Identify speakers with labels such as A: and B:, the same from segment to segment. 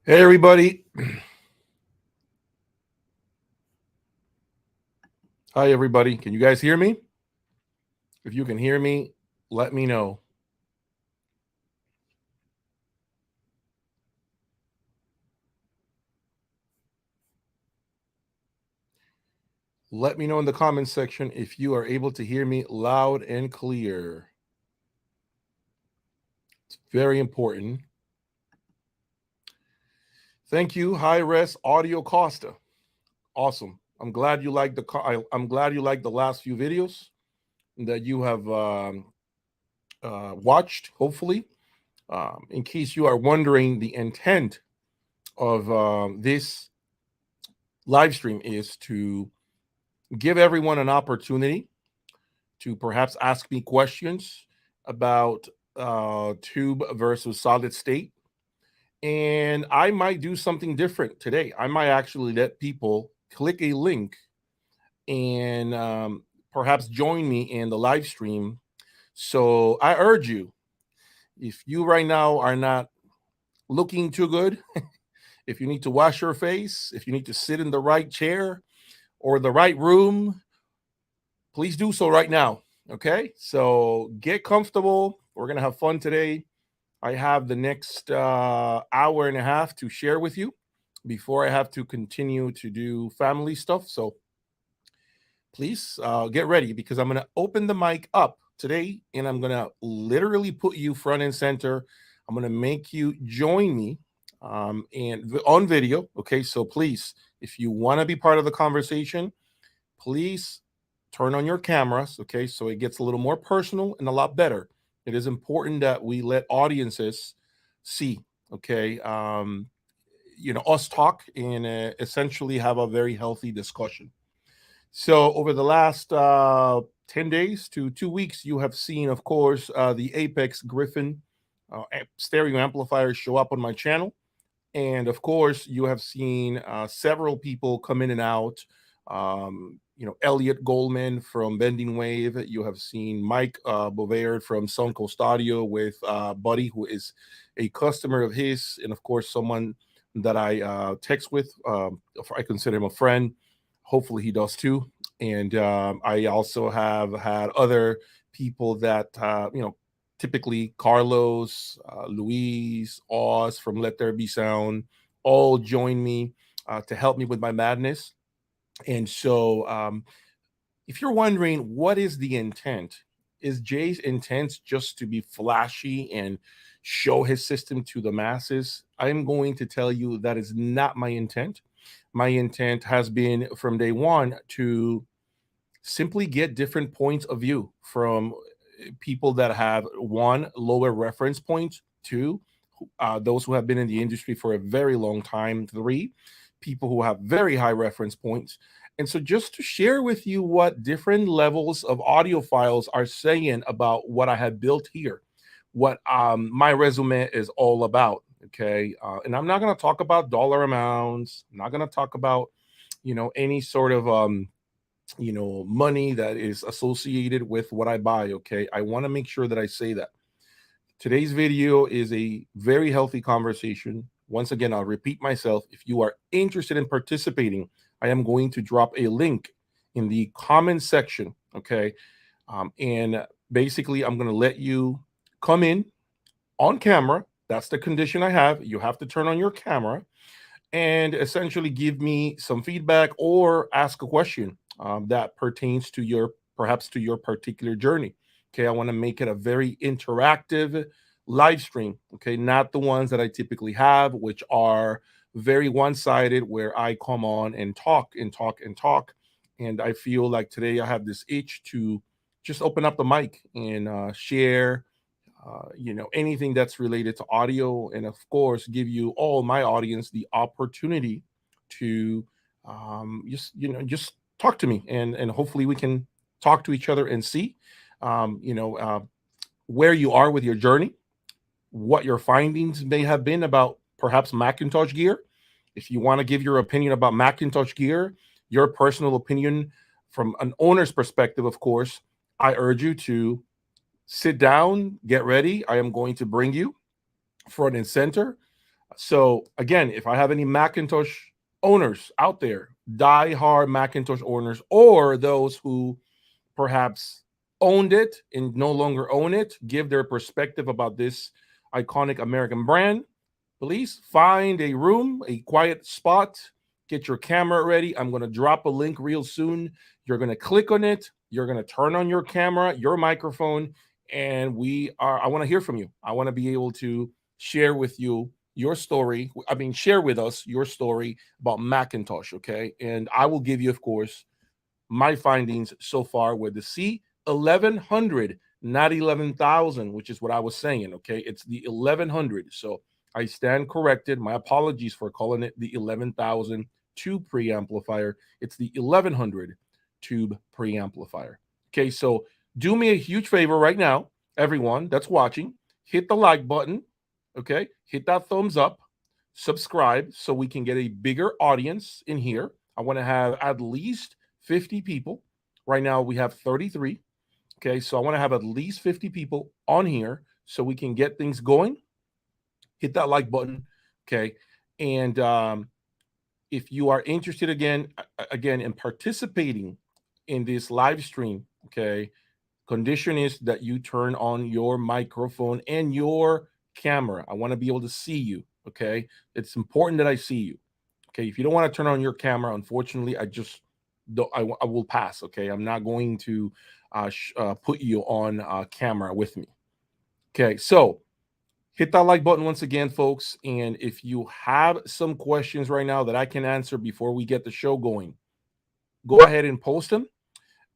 A: Hey, everybody. Hi, everybody. Can you guys hear me? If you can hear me, let me know. Let me know in the comments section if you are able to hear me loud and clear. It's very important. Thank you, High Res Audio Costa. Awesome. I'm glad you like I'm glad you liked the last few videos that you have watched. Hopefully, in case you are wondering, the intent of this live stream is to give everyone an opportunity to perhaps ask me questions about tube versus solid state. And I might do something different today. I might actually let people click a link and perhaps join me in the live stream. So I urge you, if you right now are not looking too good, if you need to wash your face, if you need to sit in the right chair or the right room, please do so right now. Okay, so get comfortable. We're gonna have fun today. I have the next hour and a half to share with you before I have to continue to do family stuff. So please get ready because I'm gonna open the mic up today and I'm gonna literally put you front and center. I'm gonna make you join me on video. Okay, so please, if you want to be part of the conversation, please turn on your cameras, okay, so it gets a little more personal and a lot better. It is important that we let audiences see, okay, us talk and essentially have a very healthy discussion. So over the last 10 days to 2 weeks, you have seen, of course, the Apex Griffin stereo amplifier show up on my channel. And of course, you have seen several people come in and out. Elliot Goldman from Bending Wave. You have seen Mike Bovaird from Suncoast Audio with Buddy, who is a customer of his, and of course, someone that I text with. I consider him a friend. Hopefully, he does too. And I also have had other people that typically Carlos, Luis, Oz from Let There Be Sound, all join me to help me with my madness. And so, if you're wondering what is the intent, is Jay's intent just to be flashy and show his system to the masses? I'm going to tell you that is not my intent. My intent has been from day one to simply get different points of view from people that have one, lower reference points, two, those who have been in the industry for a very long time, three, people who have very high reference points. And so just to share with you what different levels of audio files are saying about what I have built here, what my resume is all about. Okay. And I'm not going to talk about dollar amounts. I'm not going to talk about, any sort of, money that is associated with what I buy. Okay. I want to make sure that I say that. Today's video is a very healthy conversation. Once again, I'll repeat myself. If you are interested in participating, I am going to drop a link in the comment section. Okay. And basically, I'm going to let you come in on camera. That's the condition I have. You have to turn on your camera and essentially give me some feedback or ask a question that pertains to perhaps to your particular journey. Okay, I want to make it a very interactive live stream. Okay, not the ones that I typically have, which are very one-sided, where I come on and talk and talk and talk. And I feel like today I have this itch to just open up the mic and share anything that's related to audio, and of course, give you all my audience the opportunity to just talk to me, and hopefully we can talk to each other and see, um, you know, uh, where you are with your journey, what your findings may have been about perhaps Macintosh gear. If you want to give your opinion about Macintosh gear, your personal opinion from an owner's perspective, of course, I urge you to sit down, get ready. I am going to bring you front and center. So again, if I have any Macintosh owners out there, die-hard Macintosh owners, or those who perhaps owned it and no longer own it, give their perspective about this iconic American brand, please find a room, a quiet spot, get your camera ready. I'm going to drop a link real soon. You're going to click on it. You're going to turn on your camera, your microphone, and I want to hear from you. I want to be able to share with you your story. I mean, share with us your story about Macintosh, okay? And I will give you, of course, my findings so far with the C1100, not 11,000, which is what I was saying. Okay, it's the 1100. So I stand corrected. My apologies for calling it the 11,000 tube preamplifier. It's the 1100 tube preamplifier. Okay, so do me a huge favor right now, everyone that's watching. Hit the like button. Okay, hit that thumbs up. Subscribe so we can get a bigger audience in here. I want to have at least 50 people. Right now we have 33. Okay, so I want to have at least 50 people on here so we can get things going. Hit that like button. Okay, and if you are interested again in participating in this live stream, okay, condition is that you turn on your microphone and your camera. I want to be able to see you. Okay, it's important that I see you. Okay, if you don't want to turn on your camera, unfortunately, I will pass. Okay, I'm not going to put you on camera with me. Okay, so hit that like button once again, folks. And if you have some questions right now that I can answer before we get the show going, go ahead and post them,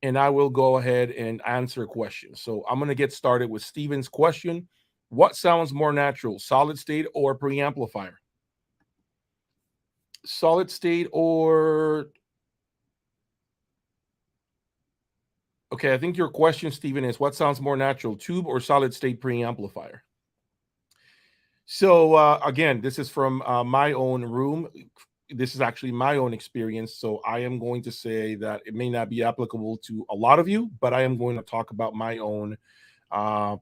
A: and I will go ahead and answer questions. So I'm going to get started with Steven's question. What sounds more natural, solid state or preamplifier? Solid state or okay, I think your question, Stephen, is what sounds more natural, tube or solid state preamplifier? So again, this is from my own room. This is actually my own experience. So I am going to say that it may not be applicable to a lot of you, but I am going to talk about my own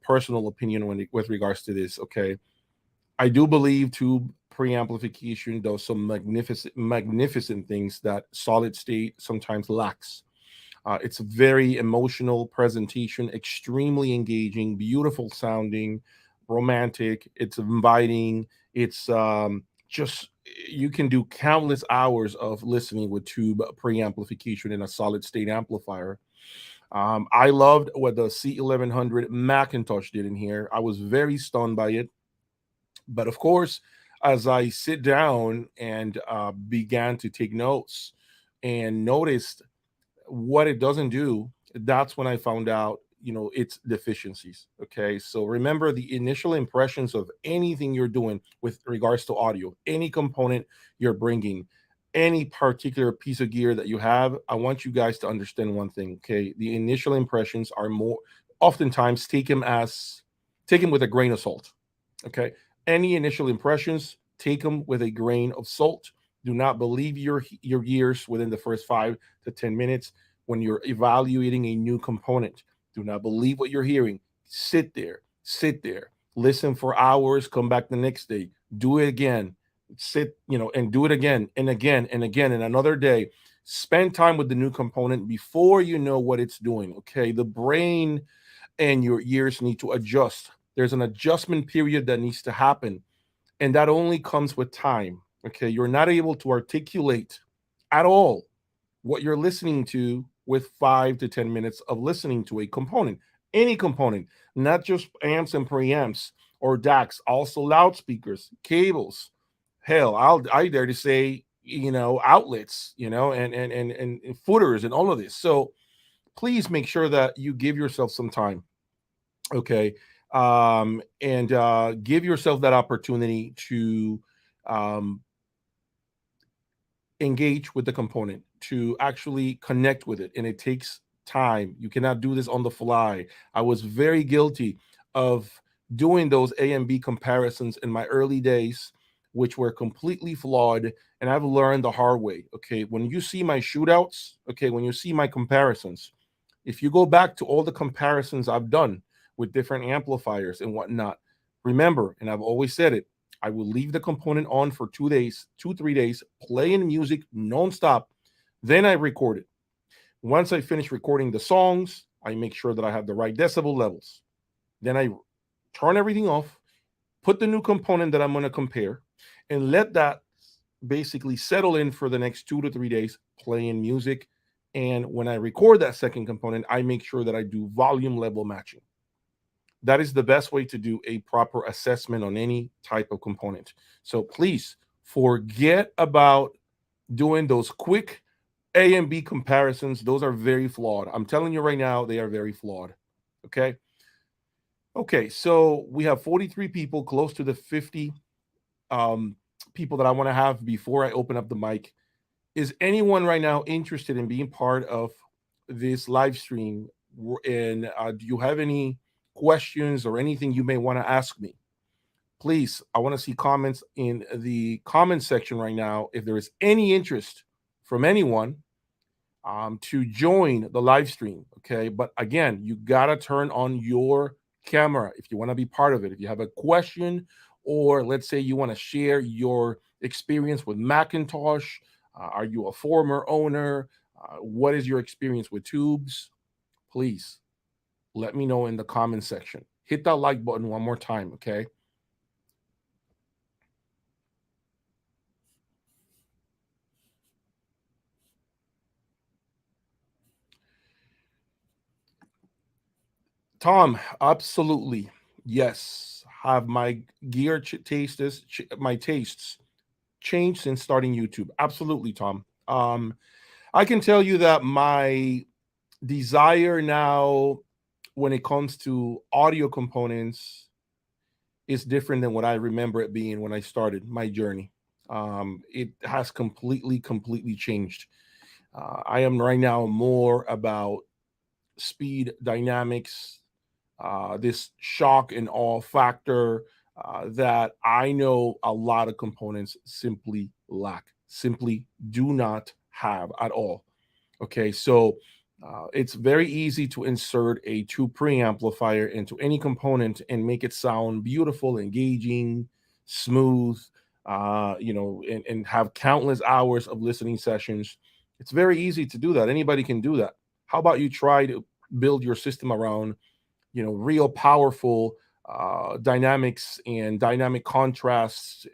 A: personal opinion with regards to this. Okay, I do believe tube preamplification does some magnificent things that solid state sometimes lacks. It's a very emotional presentation, extremely engaging, beautiful sounding, romantic. It's inviting. It's just you can do countless hours of listening with tube preamplification in a solid state amplifier. I loved what the C1100 Macintosh did in here. I was very stunned by it. But of course, as I sit down and began to take notes and noticed what it doesn't do, that's when I found out, its deficiencies. Okay. So remember the initial impressions of anything you're doing with regards to audio, any component you're bringing, any particular piece of gear that you have. I want you guys to understand one thing. Okay. The initial impressions are more oftentimes take them with a grain of salt. Okay. Any initial impressions, take them with a grain of salt. Do not believe your ears within the first 5 to 10 minutes when you're evaluating a new component. Do not believe what you're hearing. Sit there, listen for hours, come back the next day, do it again, and do it again and again and again and another day. Spend time with the new component before you know what it's doing. Okay. The brain and your ears need to adjust. There's an adjustment period that needs to happen, and that only comes with time. Okay, you're not able to articulate at all what you're listening to with 5 to 10 minutes of listening to a component, any component, not just amps and preamps or DACs, also loudspeakers, cables. Hell, I dare to say, outlets, and footers and all of this. So please make sure that you give yourself some time. Okay. And give yourself that opportunity to um, engage with the component, to actually connect with it. And it takes time. You cannot do this on the fly. I was very guilty of doing those A and B comparisons in my early days, which were completely flawed. And I've learned the hard way. Okay. When you see my shootouts, okay, when you see my comparisons, if you go back to all the comparisons I've done with different amplifiers and whatnot, remember, and I've always said it, I will leave the component on for 2 days, 3 days, playing music nonstop. Then I record it. Once I finish recording the songs, I make sure that I have the right decibel levels. Then I turn everything off, put the new component that I'm going to compare, and let that basically settle in for the next 2 to 3 days playing music. And when I record that second component, I make sure that I do volume level matching. That is the best way to do a proper assessment on any type of component. So please forget about doing those quick A and B comparisons. Those are very flawed. I'm telling you right now, they are very flawed. Okay. Okay. So we have 43 people, close to the 50 um, people that I want to have before I open up the mic. Is anyone right now interested in being part of this live stream? And do you have any questions or anything you may want to ask me? Please, I want to see comments in the comment section right now. If there is any interest from anyone to join the live stream, okay? But again, you got to turn on your camera if you want to be part of it. If you have a question, or let's say you want to share your experience with Macintosh, are you a former owner? What is your experience with tubes? Please let me know in the comment section. Hit that like button one more time, okay? Tom, absolutely. Yes. Have my gear my tastes changed since starting YouTube? Absolutely, Tom. I can tell you that my desire now when it comes to audio components is different than what I remember it being when I started my journey. It has completely changed. I am right now more about speed, dynamics, this shock and awe factor that I know a lot of components simply lack, simply do not have at all. Okay, so it's very easy to insert a tube preamplifier into any component and make it sound beautiful, engaging, smooth, and have countless hours of listening sessions. It's very easy to do that. Anybody can do that. How about you try to build your system around, real powerful dynamics and dynamic contrasts,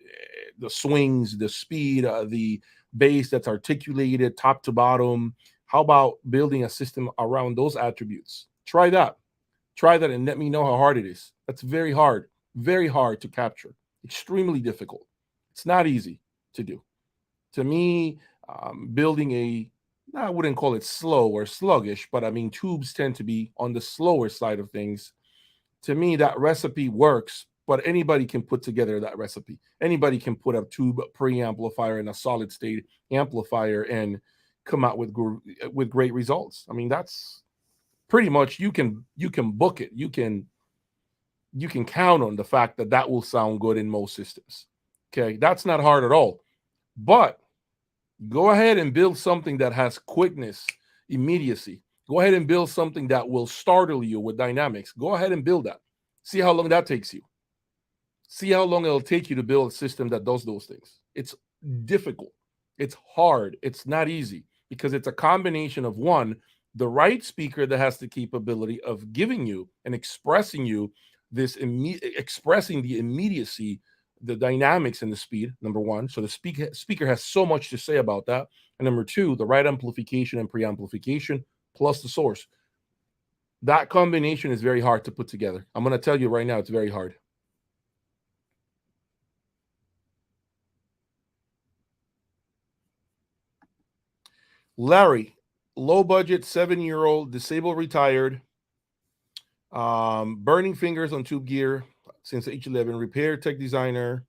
A: the swings, the speed, the bass that's articulated top to bottom. How about building a system around those attributes? Try that. Try that and let me know how hard it is. That's very hard to capture, extremely difficult. It's not easy to do. To me, building I wouldn't call it slow or sluggish, but I mean, tubes tend to be on the slower side of things. To me, that recipe works, but anybody can put together that recipe. Anybody can put a tube preamplifier and a solid state amplifier and come out with great results. I mean, that's pretty much you can book it. You can count on the fact that that will sound good in most systems. Okay, that's not hard at all. But go ahead and build something that has quickness, immediacy. Go ahead and build something that will startle you with dynamics. Go ahead and build that. See how long that takes you. See how long it'll take you to build a system that does those things. It's difficult. It's hard. It's not easy because it's a combination of one, the right speaker that has the capability of giving you and expressing you this expressing the immediacy, the dynamics and the speed, number one. So the speaker has so much to say about that. And number two, the right amplification and preamplification plus the source. That combination is very hard to put together. I'm going to tell you right now, it's very hard. Larry, low budget, 7-year-old, disabled, retired, burning fingers on tube gear since age 11, repair tech designer.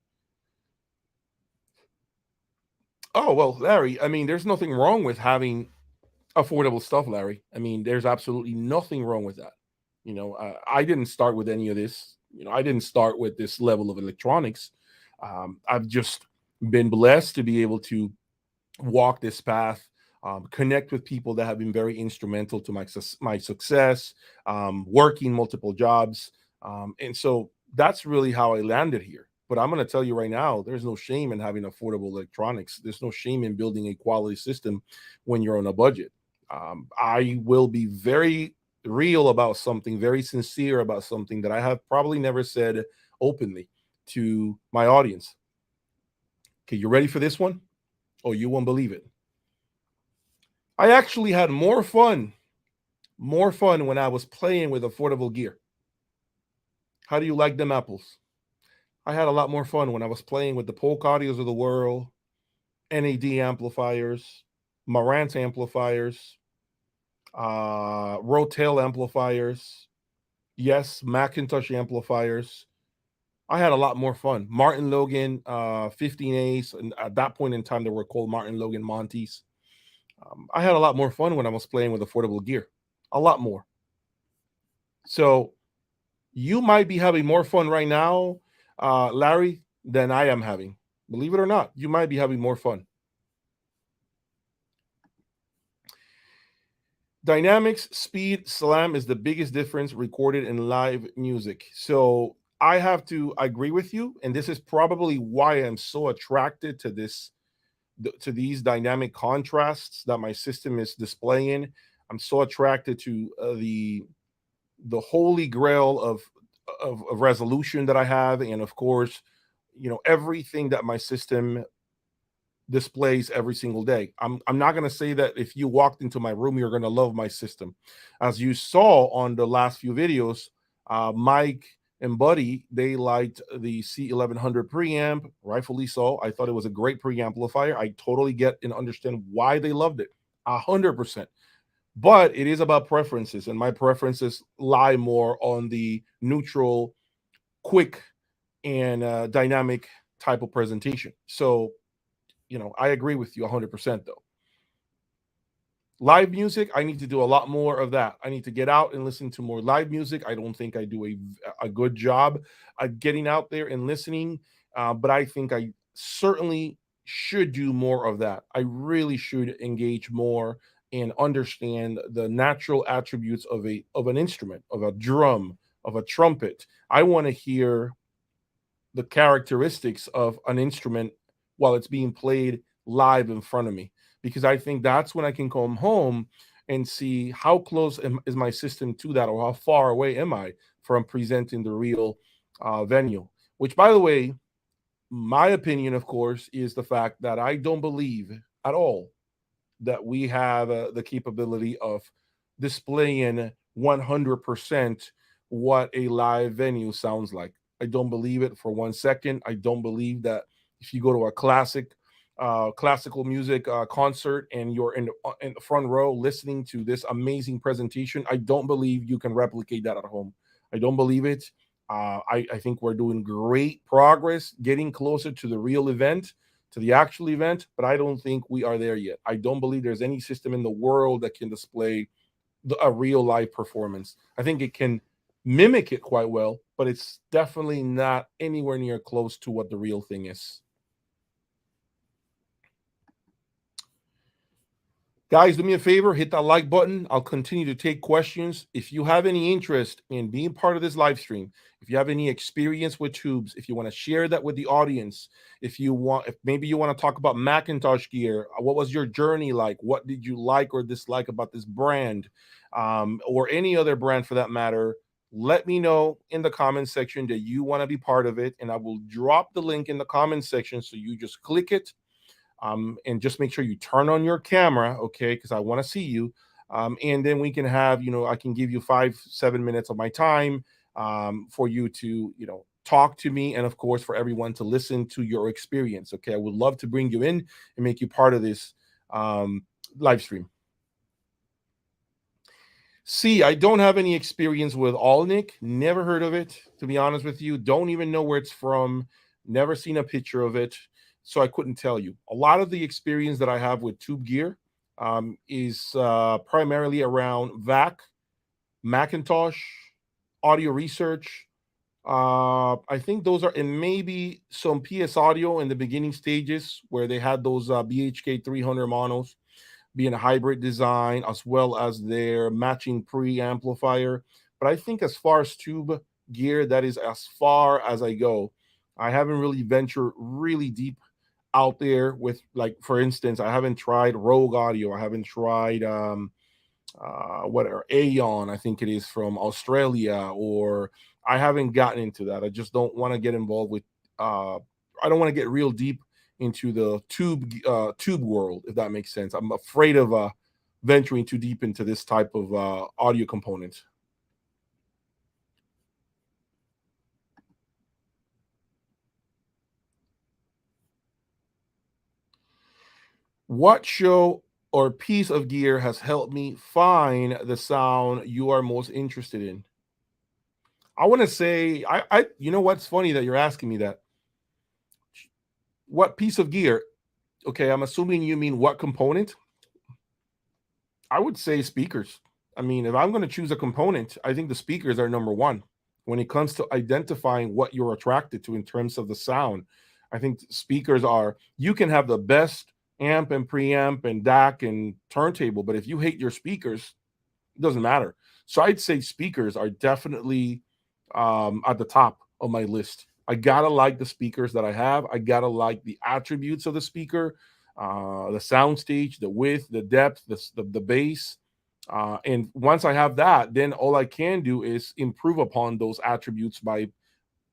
A: Oh, well, Larry, I mean, there's nothing wrong with having affordable stuff, Larry. I mean, there's absolutely nothing wrong with that. I didn't start with any of this. I didn't start with this level of electronics. I've just been blessed to be able to walk this path, connect with people that have been very instrumental to my success, working multiple jobs. And so that's really how I landed here. But I'm going to tell you right now, there's no shame in having affordable electronics. There's no shame in building a quality system when you're on a budget. I will be very real about something, very sincere about something that I have probably never said openly to my audience. Okay, you ready for this one? Oh, you won't believe it. I actually had more fun when I was playing with affordable gear. How do you like them apples? I had a lot more fun when I was playing with the Polk Audios of the world, NAD amplifiers, Marantz amplifiers, Rotel amplifiers, yes, Macintosh amplifiers. I had a lot more fun. Martin Logan 15As, and at that point in time, they were called Martin Logan Montes. I had a lot more fun when I was playing with affordable gear. A lot more. So you might be having more fun right now, Larry, than I am having. Believe it or not, you might be having more fun. Dynamics, speed, slam is the biggest difference recorded in live music. So I have to agree with you, and this is probably why I'm so attracted to to these dynamic contrasts that my system is displaying. I'm so attracted to the holy grail of resolution that I have, and of course, everything that my system displays every single day. I'm not going to say that if you walked into my room, you're going to love my system. As you saw on the last few videos, Mike and Buddy, they liked the C1100 preamp, rightfully so. I thought it was a great preamplifier. I totally get and understand why they loved it, 100%. But it is about preferences, and my preferences lie more on the neutral, quick, and dynamic type of presentation. So I agree with you 100% though. Live music, I need to do a lot more of that. I need to get out and listen to more live music. I don't think I do a good job at getting out there and listening, but I think I certainly should do more of that. I really should engage more and understand the natural attributes of an instrument, of a drum, of a trumpet. I want to hear the characteristics of an instrument while it's being played live in front of me, because I think that's when I can come home and see how close is my system to that, or how far away am I from presenting the real venue. Which, by the way, my opinion, of course, is the fact that I don't believe at all that we have the capability of displaying 100% what a live venue sounds like. I don't believe it for 1 second. I don't believe that if you go to a classical music concert and you're in the front row listening to this amazing presentation, I don't believe you can replicate that at home. I don't believe it. I think we're doing great progress getting closer to the real event, to the actual event, but I don't think we are there yet. I don't believe there's any system in the world that can display a real live performance. I think it can mimic it quite well, but it's definitely not anywhere near close to what the real thing is. Guys, do me a favor, hit that like button. I'll continue to take questions. If you have any interest in being part of this live stream, if you have any experience with tubes, if you want to share that with the audience, if maybe you want to talk about Macintosh gear, what was your journey like? What did you like or dislike about this brand, or any other brand for that matter? Let me know in the comment section that you want to be part of it, and I will drop the link in the comment section, so you just click it. And just make sure you turn on your camera, okay? Because I want to see you. And then we can have, I can give you 5-7 minutes of my time for you to, talk to me, and of course for everyone to listen to your experience. Okay, I would love to bring you in and make you part of this live stream. See, I don't have any experience with Alnick. Never heard of it, to be honest with you. Don't even know where it's from. Never seen a picture of it, so I couldn't tell you. A lot of the experience that I have with tube gear is primarily around VAC, Macintosh, audio research. I think those are, and maybe some PS Audio in the beginning stages where they had those BHK 300 monos being a hybrid design, as well as their matching preamplifier. But I think as far as tube gear, that is as far as I go. I haven't really ventured really deep out there with, like, for instance, I haven't tried Rogue Audio. I haven't tried what are Aeon, I think it is from Australia, or I haven't gotten into that. I just don't want to get involved with I don't want to get real deep into the tube world, if that makes sense. I'm afraid of venturing too deep into this type of audio component. What show or piece of gear has helped me find the sound you are most interested in? I want to say, you know what's funny that you're asking me that. What piece of gear? Okay, I'm assuming you mean what component. I would say speakers. I mean, if I'm going to choose a component, I think the speakers are number one when it comes to identifying what you're attracted to in terms of the sound. I think speakers are, you can have the best amp and preamp and DAC and turntable, but if you hate your speakers, it doesn't matter. So I'd say speakers are definitely at the top of my list. I gotta like the speakers that I have. I gotta like the attributes of the speaker, the sound stage, the width, the depth, the bass. And once I have that, then all I can do is improve upon those attributes by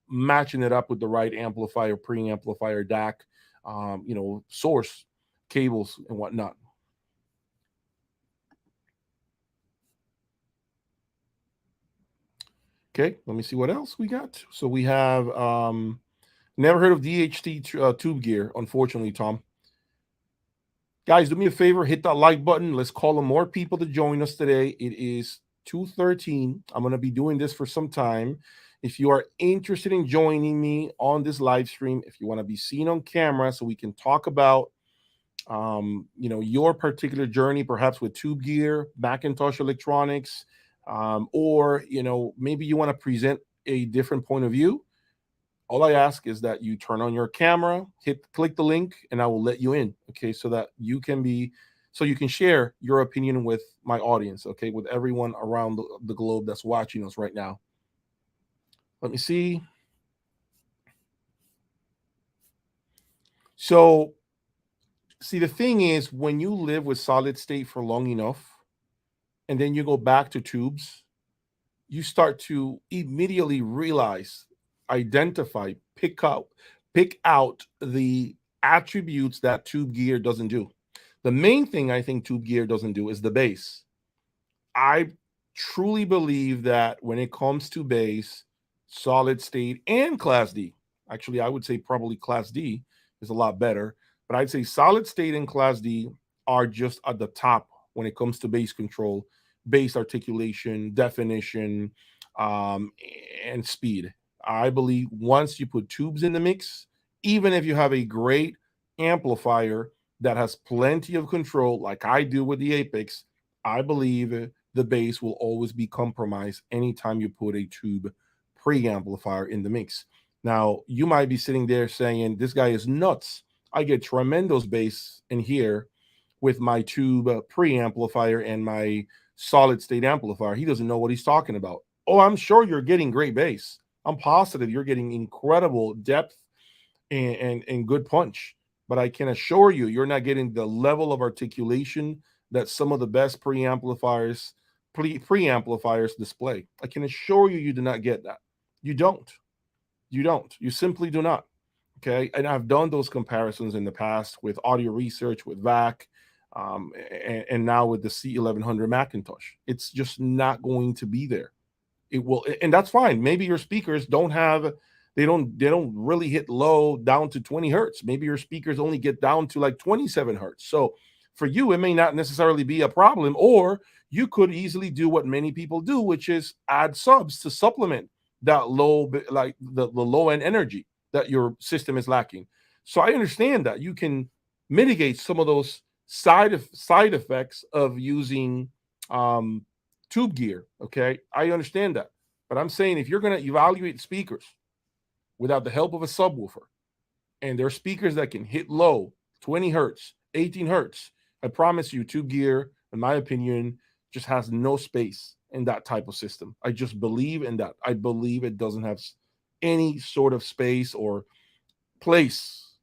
A: matching it up with the right amplifier, preamplifier, DAC, source cables and whatnot. Okay, let me see what else we got. So we have never heard of DHT tube gear, unfortunately, Tom. Guys, do me a favor, hit that like button. Let's call on more people to join us today. It is 2:13. I'm going to be doing this for some time. If you are interested in joining me on this live stream, if you want to be seen on camera so we can talk about your particular journey, perhaps with tube gear, Macintosh electronics, or maybe you want to present a different point of view. All I ask is that you turn on your camera, click the link, and I will let you in. Okay, so you can share your opinion with my audience. Okay, with everyone around the globe that's watching us right now. Let me see. So, see, the thing is, when you live with solid state for long enough, and then you go back to tubes, you start to immediately realize, identify, pick out the attributes that tube gear doesn't do. The main thing I think tube gear doesn't do is the bass. I truly believe that when it comes to bass, solid state and class D, actually, I would say probably class D is a lot better, but I'd say solid state and class D are just at the top when it comes to bass control, bass articulation, definition, um, and speed. I believe once you put tubes in the mix, even if you have a great amplifier that has plenty of control, like I do with the Apex, I believe the bass will always be compromised anytime you put a tube preamplifier in the mix. Now, you might be sitting there saying, this guy is nuts. I get tremendous bass in here with my tube preamplifier and my solid state amplifier. He doesn't know what he's talking about. Oh, I'm sure you're getting great bass. I'm positive you're getting incredible depth and good punch. But I can assure you, you're not getting the level of articulation that some of the best preamplifiers display. I can assure you, you do not get that. You don't. You don't. You simply do not. Okay. And I've done those comparisons in the past with audio research, with VAC, and now with the C1100 Macintosh. It's just not going to be there. It will, and that's fine. Maybe your speakers they don't really hit low down to 20 hertz. Maybe your speakers only get down to like 27 hertz. So for you, it may not necessarily be a problem, or you could easily do what many people do, which is add subs to supplement that low, like the low end energy that your system is lacking. So I understand that you can mitigate some of those side effects of using um, tube gear. Okay, I understand that, but I'm saying if you're going to evaluate speakers without the help of a subwoofer, and there are speakers that can hit low, 20 hertz, 18 hertz, I promise you, tube gear, in my opinion, just has no space in that type of system. I just believe in that. I believe it doesn't have any sort of space or place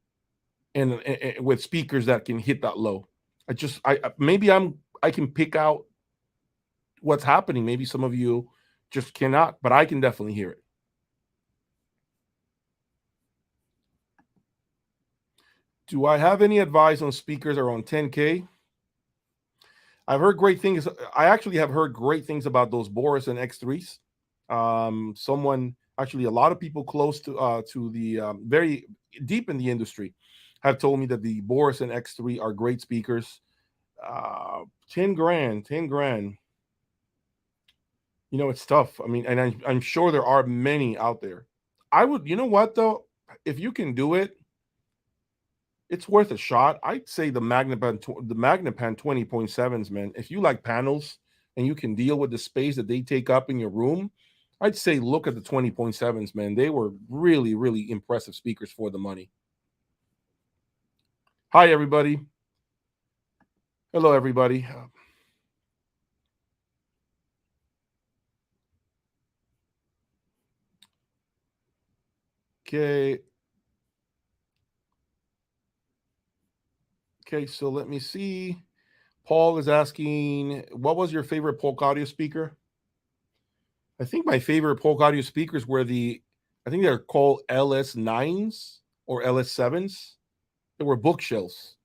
A: and with speakers that can hit that low. Maybe I can pick out what's happening. Maybe some of you just cannot, but I can definitely hear it. Do I have any advice on speakers around 10K? I've heard great things. I actually have heard great things about those Boris and X3s. Someone, actually, a lot of people close to the very deep in the industry have told me that the Boris and X3 are great speakers. 10 grand, 10 grand. You know, it's tough. I mean, and I'm sure there are many out there. I would, you know what though? If you can do it, it's worth a shot. I'd say the Magnapan 20.7s, man. If you like panels and you can deal with the space that they take up in your room, I'd say look at the 20.7s, man. They were really, really impressive speakers for the money. Hi, everybody. Hello, everybody. Okay. Okay, so let me see. Paul is asking, what was your favorite Polk audio speaker? I think my favorite Polk audio speakers were I think they're called LS9s or LS7s. They were bookshelves.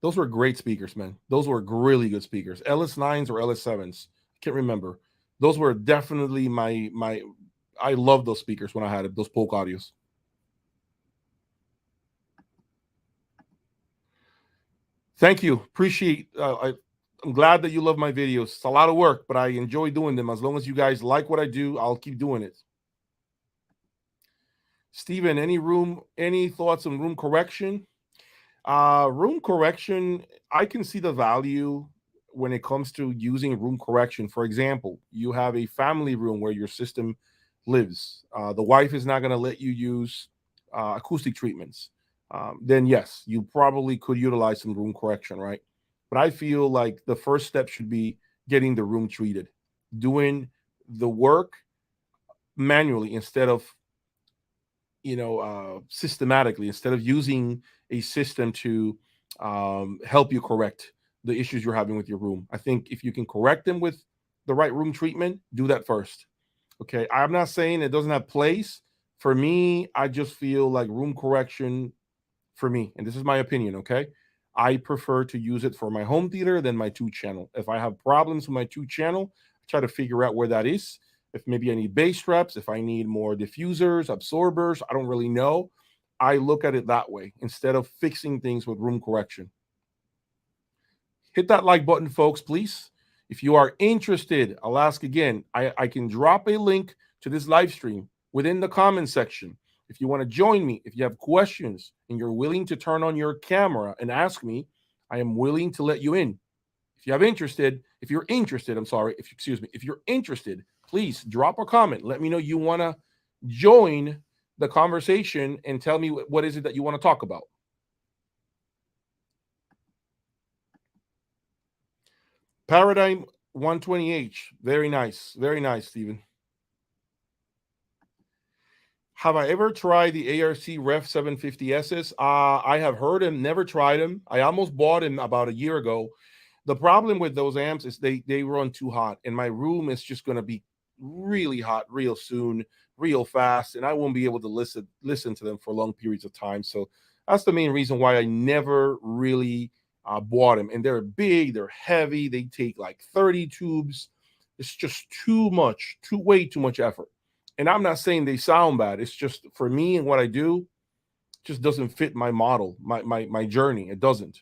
A: Those were great speakers, man. Those were really good speakers. LS9s or LS7s. I can't remember. Those were definitely my. I loved those speakers when I had it, those Polk audios. Thank you. Appreciate. I'm glad that you love my videos. It's a lot of work, but I enjoy doing them. As long as you guys like what I do, I'll keep doing it. Steven, any thoughts on room correction? Room correction, I can see the value when it comes to using room correction. For example, you have a family room where your system lives. The wife is not going to let you use acoustic treatments. Then yes, you probably could utilize some room correction, right? But I feel like the first step should be getting the room treated, doing the work manually instead of systematically, instead of using a system to help you correct the issues you're having with your room. I think if you can correct them with the right room treatment, do that first. Okay, I'm not saying it doesn't have place. For me, I just feel like room correction, for me, and this is my opinion, okay, I prefer to use it for my home theater than my 2 channel. If I have problems with my 2 channel, I try to figure out where that is. If maybe I need bass traps, if I need more diffusers, absorbers, I don't really know. I look at it that way instead of fixing things with room correction. Hit that like button, folks, please. If you are interested, I'll ask again. I can drop a link to this live stream within the comment section. If you want to join me, if you have questions and you're willing to turn on your camera and ask me, I am willing to let you in. If you're interested, if you're interested, please drop a comment. Let me know you want to join the conversation and tell me what is it that you want to talk about. Paradigm 120H. Very nice. Very nice, Stephen. Have I ever tried the ARC Ref 750Ss? I have heard them, never tried them. I almost bought them about a year ago. The problem with those amps is they run too hot, and my room is just going to be really hot real soon, real fast, and I won't be able to listen to them for long periods of time. So that's the main reason why I never really bought them. And they're big, they're heavy, they take like 30 tubes. It's just too much, way too much effort. And I'm not saying they sound bad. It's just for me and what I do, just doesn't fit my model, my journey. It doesn't.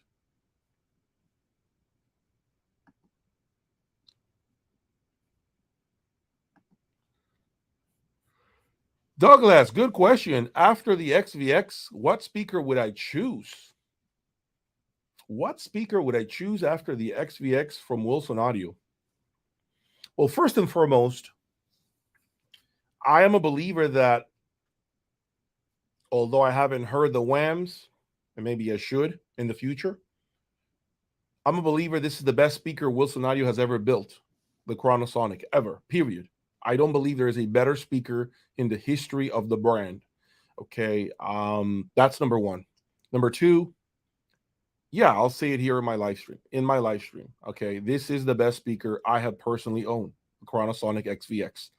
A: Douglas, good question. After the XVX, what speaker would I choose? What speaker would I choose after the XVX from Wilson Audio? Well, first and foremost, I am a believer that although I haven't heard the whams, and maybe I should in the future, I'm a believer this is the best speaker Wilson Audio has ever built, the Chronosonic, ever, period. I don't believe there is a better speaker in the history of the brand. Okay. That's number one. Number two, yeah, I'll say it here in my live stream. In my live stream. Okay. This is the best speaker I have personally owned, the Chronosonic XVX.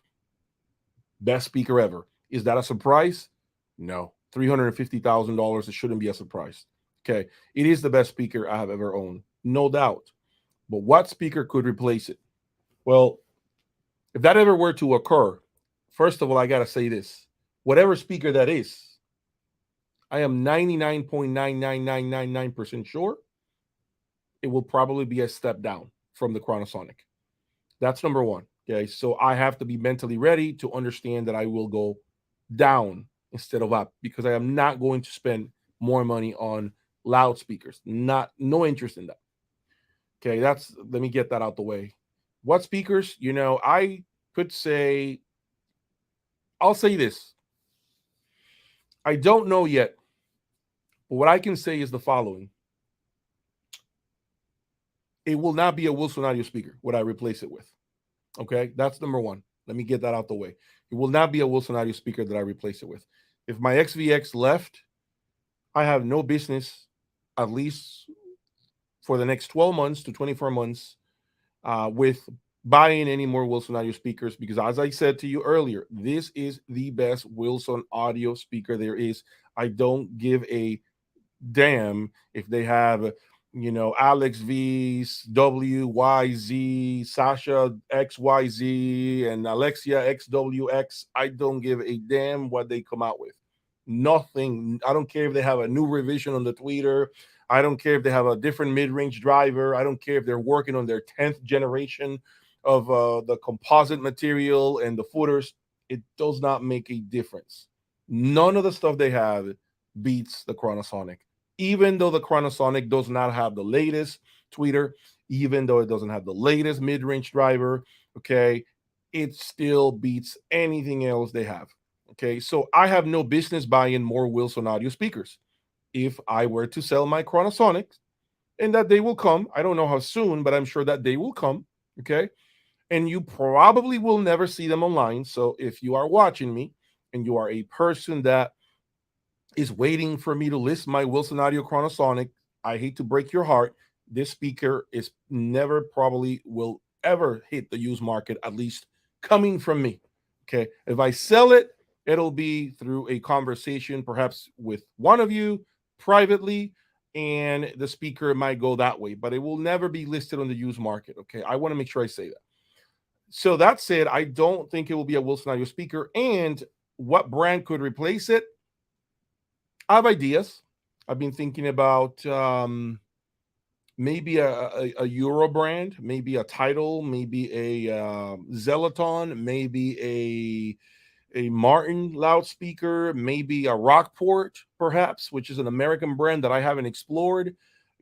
A: Best speaker ever. Is that a surprise? No. $350,000. It shouldn't be a surprise. Okay. It is the best speaker I have ever owned. No doubt. But what speaker could replace it? Well, if that ever were to occur, first of all, I got to say this. Whatever speaker that is, I am 99.99999% sure it will probably be a step down from the Chronosonic. That's number one. Okay. So I have to be mentally ready to understand that I will go down instead of up because I am not going to spend more money on loudspeakers. No interest in that. Okay. Let me get that out the way. What speakers? I could say, I'll say this. I don't know yet, but what I can say is the following. It will not be a Wilson audio speaker, what I replace it with. Okay, that's number one. Let me get that out the way. It will not be a Wilson audio speaker that I replace it with. If my XVX left, I have no business, at least for the next 12 months to 24 months, with buying any more Wilson audio speakers because, as I said to you earlier, this is the best Wilson audio speaker there is. I don't give a damn if they have Alex V's WYZ, Sasha XYZ, and Alexia XWX. I don't give a damn what they come out with. Nothing. I don't care if they have a new revision on the tweeter. I don't care if they have a different mid-range driver. I don't care if they're working on their 10th generation of the composite material and the footers. It does not make a difference. None of the stuff they have beats the Chronosonic. Even though the Chronosonic does not have the latest tweeter, even though it doesn't have the latest mid-range driver, okay, it still beats anything else they have. Okay, so I have no business buying more Wilson audio speakers. If I were to sell my Chronosonics, and that day will come, I don't know how soon, but I'm sure that day will come. Okay, and you probably will never see them online. So if you are watching me and you are a person that is waiting for me to list my Wilson Audio Chronosonic, I hate to break your heart. This speaker is never probably will ever hit the used market, at least coming from me. Okay. If I sell it, it'll be through a conversation, perhaps with one of you privately, and the speaker might go that way, but it will never be listed on the used market. Okay. I want to make sure I say that. So that said, I don't think it will be a Wilson Audio speaker. And what brand could replace it? I have ideas. I've been thinking about maybe a Euro brand, maybe a Title, maybe a Zeloton, maybe a Martin loudspeaker, maybe a Rockport, perhaps, which is an American brand that I haven't explored.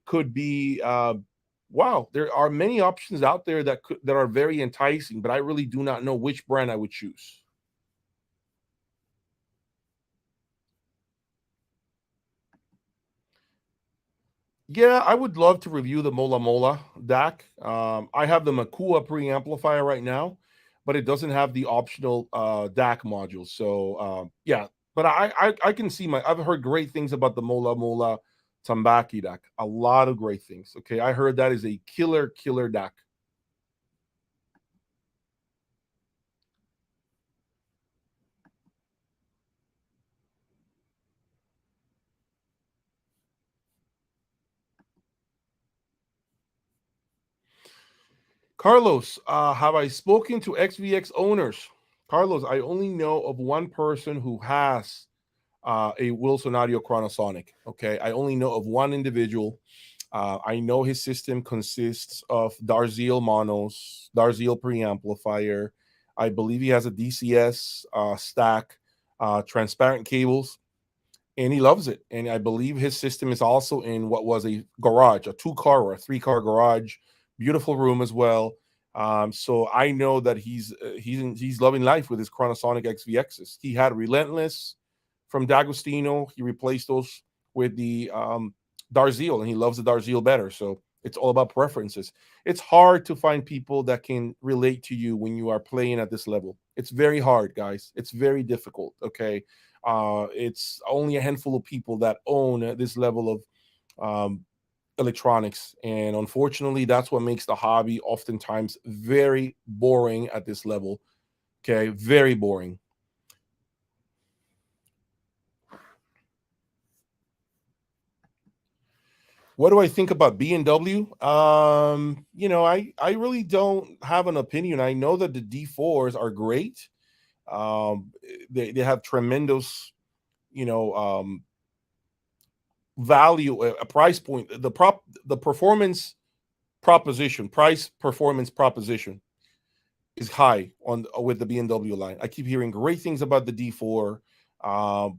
A: Could be wow. There are many options out there that are very enticing, but I really do not know which brand I would choose. Yeah, I would love to review the Mola Mola DAC. I have the Makua preamplifier right now, but it doesn't have the optional DAC module. So yeah, but I can see I've heard great things about the Mola Mola Tambaki DAC. A lot of great things. Okay, I heard that is a killer DAC. Carlos, have I spoken to XVX owners? Carlos, I only know of one person who has a Wilson Audio Chronosonic. Okay, I only know of one individual. I know his system consists of Darziel monos, Darziel preamplifier. I believe he has a DCS stack, transparent cables, and he loves it. And I believe his system is also in what was a garage, a 2-car or a 3-car garage, beautiful room as well. So I know that he's loving life with his Chronosonic XVXs. He had Relentless from D'Agostino. He replaced those with the Darziel, and he loves the Darziel better. So it's all about preferences. It's hard to find people that can relate to you when you are playing at this level. It's very hard, guys. It's very difficult. Okay. It's only a handful of people that own this level of um, electronics. And unfortunately, that's what makes the hobby oftentimes very boring at this level. Okay. Very boring. What do I think about BMW? I really don't have an opinion. I know that the D4s are great. Um, they have tremendous, you know, value, a price point, the performance proposition, price performance proposition is high on with the BMW line. I keep hearing great things about the D4,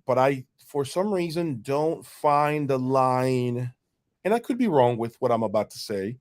A: but I, for some reason, don't find the line, and I could be wrong with what I'm about to say,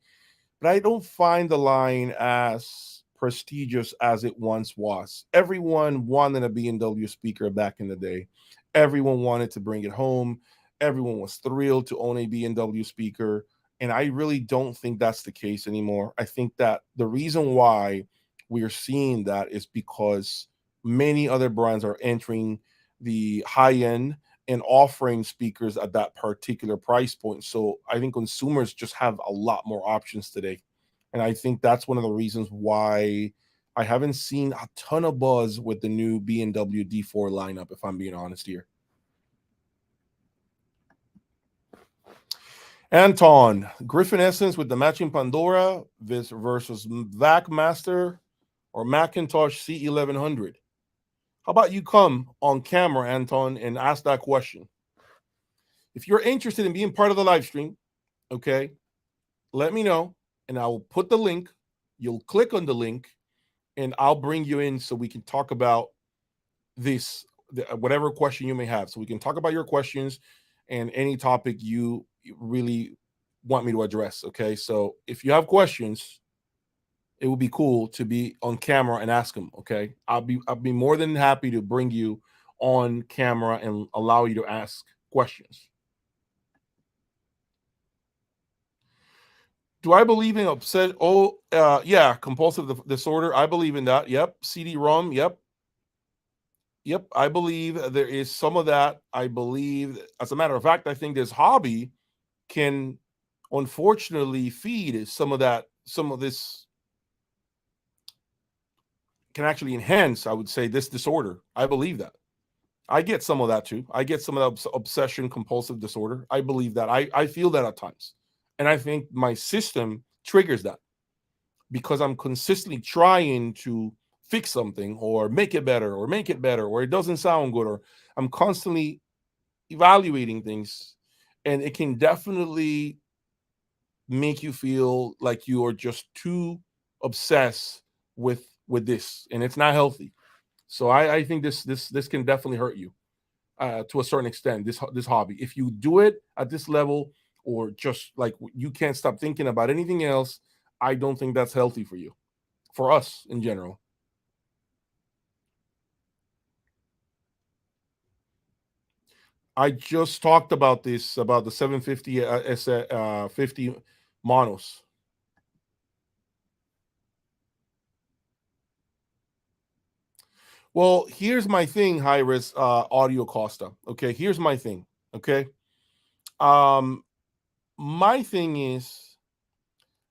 A: but I don't find the line as prestigious as it once was. Everyone wanted a BMW speaker back in the day. Everyone wanted to bring it home. Everyone was thrilled to own a BMW speaker. And I really don't think that's the case anymore. I think that the reason why we are seeing that is because many other brands are entering the high end and offering speakers at that particular price point. So I think consumers just have a lot more options today. And I think that's one of the reasons why I haven't seen a ton of buzz with the new BMW D4 lineup, if I'm being honest here. Anton, Griffin Essence with the matching Pandora versus Vac Master or Macintosh C1100. How about you come on camera, Anton, and ask that question? If you're interested in being part of the live stream, okay, let me know and I will put the link. You'll click on the link and I'll bring you in so we can talk about this, whatever question you may have. So we can talk about your questions and any topic you really want me to address. Okay. So if you have questions, it would be cool to be on camera and ask them. Okay. I'll be more than happy to bring you on camera and allow you to ask questions. Do I believe in upset? Oh, yeah, compulsive disorder. I believe in that. Yep. CD-ROM. Yep. Yep. I believe there is some of that. I believe, as a matter of fact, I think this hobby can unfortunately feed some of that. Some of this can actually enhance, I would say, this disorder. I believe that. I get some of that too. I get some of that obsession compulsive disorder. I believe that. I feel that at times. And I think my system triggers that because I'm consistently trying to fix something or make it better or it doesn't sound good, or I'm constantly evaluating things, and it can definitely make you feel like you are just too obsessed with this, and it's not healthy. So I think this can definitely hurt you to a certain extent. This hobby, if you do it at this level, or just like you can't stop thinking about anything else, I don't think that's healthy for you, for us in general. I just talked about this, about the 750 50 monos. Well, here's my thing, high risk audio Costa. Okay, here's my thing. Okay, um, my thing is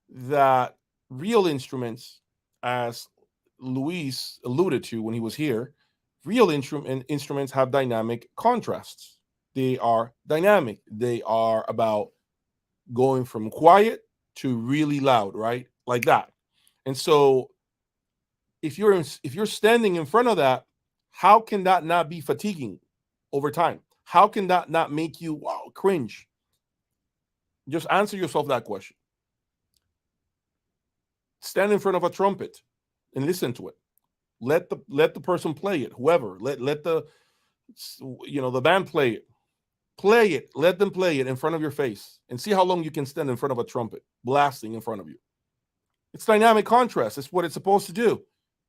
A: that real instruments, as Luis alluded to when he was here, real instruments have dynamic contrasts. They are dynamic. They are about going from quiet to really loud, right? Like that. And so if you're standing in front of that, how can that not be fatiguing over time? How can that not make you cringe? Just answer yourself that question. Stand in front of a trumpet and listen to it. Let the person play it, whoever. Let the the band play it. Play it. Let them play it in front of your face and see how long you can stand in front of a trumpet blasting in front of you. It's dynamic contrast. It's what it's supposed to do,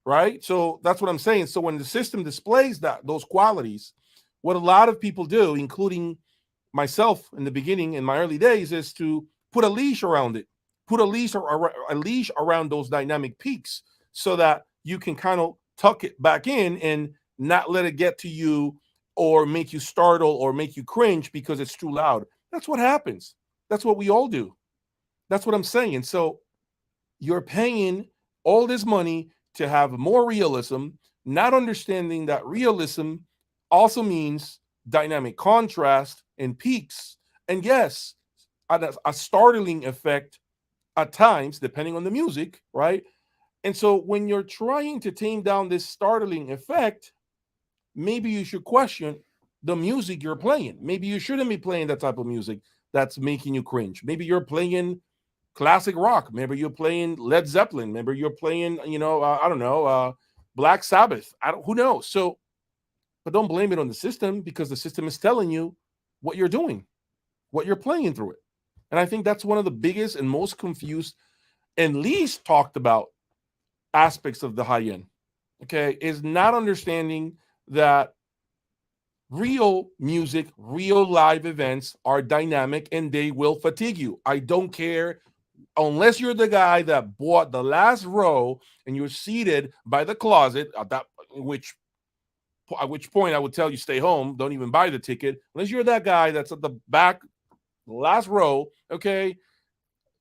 A: right? So that's what I'm saying. So when the system displays those qualities, what a lot of people do, including myself in the beginning, in my early days, is to put a leash around it, put a leash around those dynamic peaks, so that you can kind of tuck it back in and not let it get to you or make you startle or make you cringe because it's too loud. That's what happens. That's what we all do. That's what I'm saying. So you're paying all this money to have more realism, not understanding that realism also means dynamic contrast and peaks. And yes, a startling effect at times, depending on the music, right? And so when you're trying to tame down this startling effect, maybe you should question the music you're playing. Maybe you shouldn't be playing that type of music that's making you cringe. Maybe you're playing classic rock. Maybe you're playing Led Zeppelin. Maybe you're playing, I don't know, Black Sabbath. Who knows? So, but don't blame it on the system because the system is telling you what you're doing, what you're playing through it. And I think that's one of the biggest and most confused and least talked about aspects of the high end. Okay, is not understanding that real music, real live events are dynamic and they will fatigue you. I don't care unless you're the guy that bought the last row and you're seated by the closet at which point I would tell you stay home, don't even buy the ticket unless you're that guy that's at the back, the last row. Okay,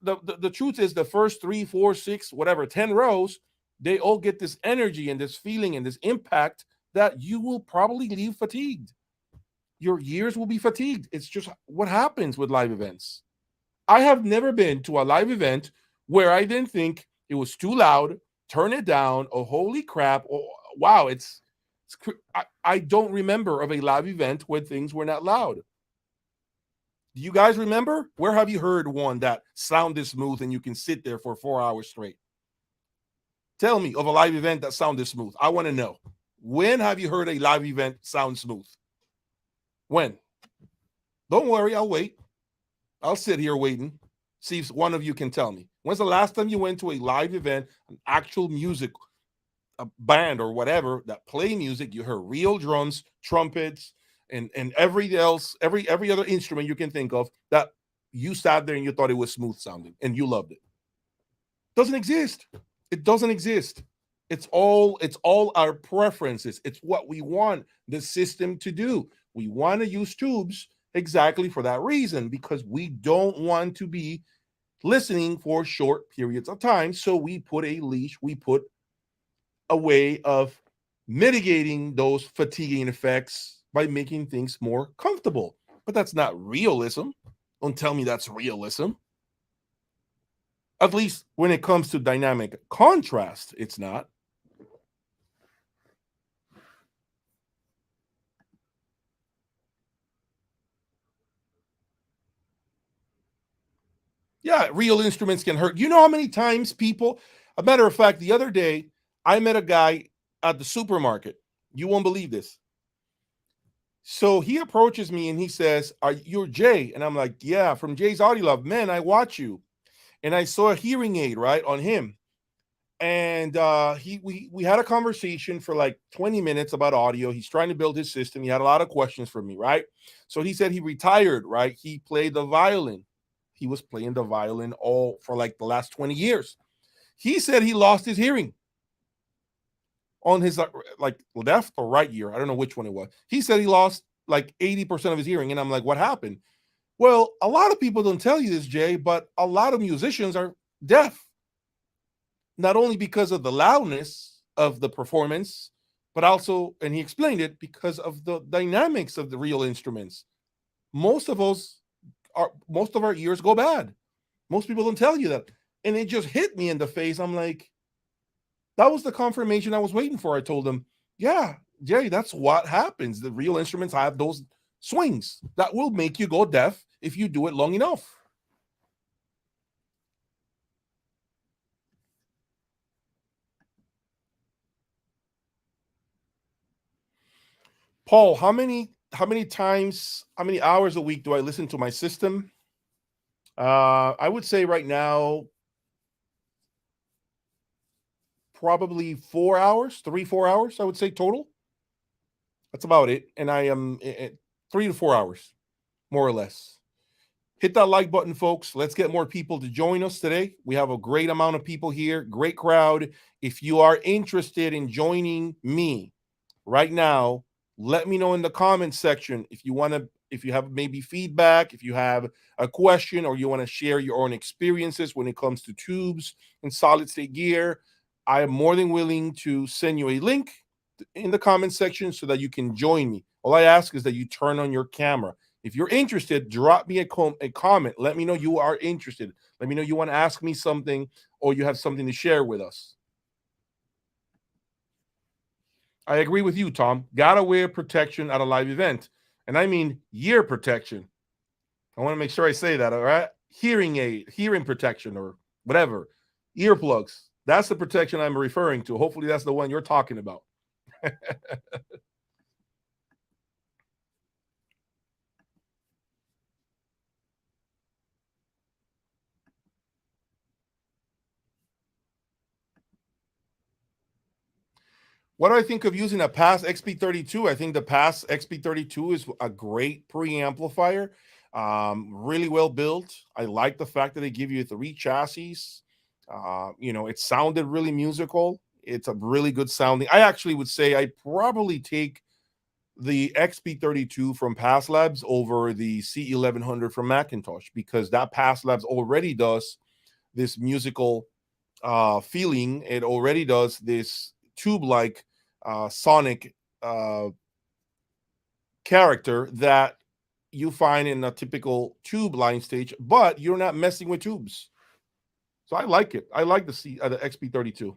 A: the truth is the first 3, 4, 6, whatever 10 rows, they all get this energy and this feeling and this impact that you will probably leave fatigued. Your years will be fatigued. It's just what happens with live events. I have never been to a live event where I didn't think it was too loud, turn it down, oh, holy crap, oh, wow, I don't remember of a live event where things were not loud. Do you guys remember? Where have you heard one that sounded smooth and you can sit there for 4 hours straight? Tell me of a live event that sounded smooth. I want to know. When have you heard a live event sound smooth? When? Don't worry, I'll wait. I'll sit here waiting. See if one of you can tell me. When's the last time you went to a live event, an actual music, a band or whatever that play music? You heard real drums, trumpets, and every other instrument you can think of that you sat there and you thought it was smooth sounding and you loved it. Doesn't exist. It doesn't exist. It's all our preferences. It's what we want the system to do. We want to use tubes exactly for that reason, because we don't want to be listening for short periods of time. So we put a leash, we put a way of mitigating those fatiguing effects by making things more comfortable. But that's not realism. Don't tell me that's realism. At least when it comes to dynamic contrast, it's not. Yeah, real instruments can hurt. You know how many times people, a matter of fact, the other day, I met a guy at the supermarket. You won't believe this. So he approaches me and he says, you're Jay? And I'm like, yeah, from Jay's Audio Love. Man, I watch you. And I saw a hearing aid, right, on him. And we had a conversation for like 20 minutes about audio. He's trying to build his system. He had a lot of questions for me, right? So he said he retired, right? He played the violin. He was playing the violin all for like the last 20 years. He said he lost his hearing on his like left or right ear. I don't know which one it was. He said he lost like 80% of his hearing. And I'm like, what happened? Well, a lot of people don't tell you this, Jay, but a lot of musicians are deaf. Not only because of the loudness of the performance, but also, and he explained it, because of the dynamics of the real instruments. Most of our ears go bad. Most people don't tell you that. And it just hit me in the face. I'm like, that was the confirmation I was waiting for. I told him, yeah, Jay, that's what happens. The real instruments have those swings that will make you go deaf if you do it long enough. Paul, how many hours a week do I listen to my system? I would say right now, probably 4 hours, 3, 4 hours, I would say total. That's about it. And I am 3 to 4 hours, more or less. Hit that like button, folks. Let's get more people to join us today. We have a great amount of people here, great crowd. If you are interested in joining me right now, let me know in the comment section if you want to, if you have maybe feedback, if you have a question, or you want to share your own experiences when it comes to tubes and solid state gear. I am more than willing to send you a link in the comment section so that you can join me. All I ask is that you turn on your camera. If you're interested, drop me a comment. Let me know you are interested. Let me know you want to ask me something, or you have something to share with us. I agree with you, Tom. Gotta wear protection at a live event. And I mean ear protection. I want to make sure I say that, all right? Hearing aid, hearing protection, or whatever. Earplugs. That's the protection I'm referring to. Hopefully, that's the one you're talking about. What do I think of using a Pass XP32? I think the Pass XP32 is a great preamplifier, really well built. I like the fact that they give you 3 chassis. It sounded really musical. It's a really good sounding. I actually would say I probably take the XP32 from Pass Labs over the C1100 from Macintosh, because that Pass Labs already does this musical feeling. It already does this tube like sonic character that you find in a typical tube line stage, but you're not messing with tubes. So I like it. I like the XP32.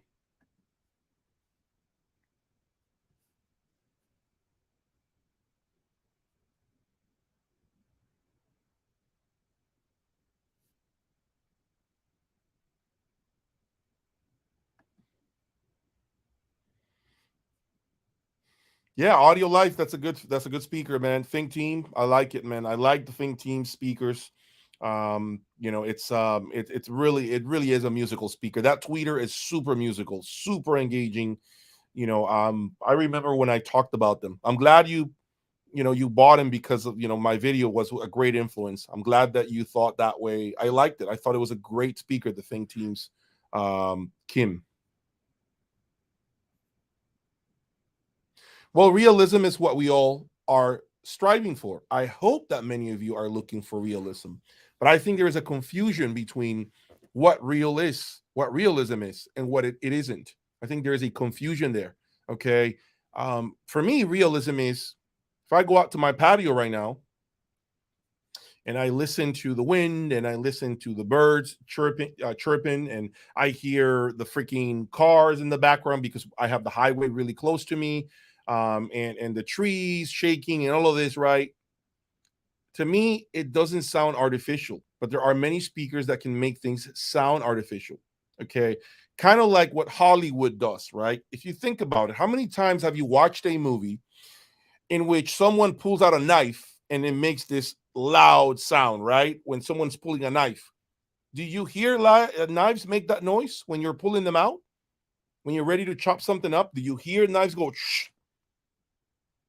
A: Yeah, Audio Life. That's a good speaker, man. Think Team. I like it, man. I like the Think Team speakers. It really is a musical speaker. That tweeter is super musical, super engaging. I remember when I talked about them. I'm glad you bought him, because of my video was a great influence. I'm glad that you thought that way. I liked it. I thought it was a great speaker, the Think Teams. Kim. Well, realism is what we all are striving for. I hope that many of you are looking for realism, but I think there is a confusion between what realism is, and what it isn't. I think there is a confusion there. Okay. For me, realism is, if I go out to my patio right now and I listen to the wind, and I listen to the birds chirping, and I hear the freaking cars in the background because I have the highway really close to me, and the trees shaking and all of this, right? To me, it doesn't sound artificial, but there are many speakers that can make things sound artificial. Okay. Kind of like what Hollywood does, right? If you think about it, how many times have you watched a movie in which someone pulls out a knife and it makes this loud sound, right? When someone's pulling a knife, do you hear knives make that noise when you're pulling them out? When you're ready to chop something up, do you hear knives go shh?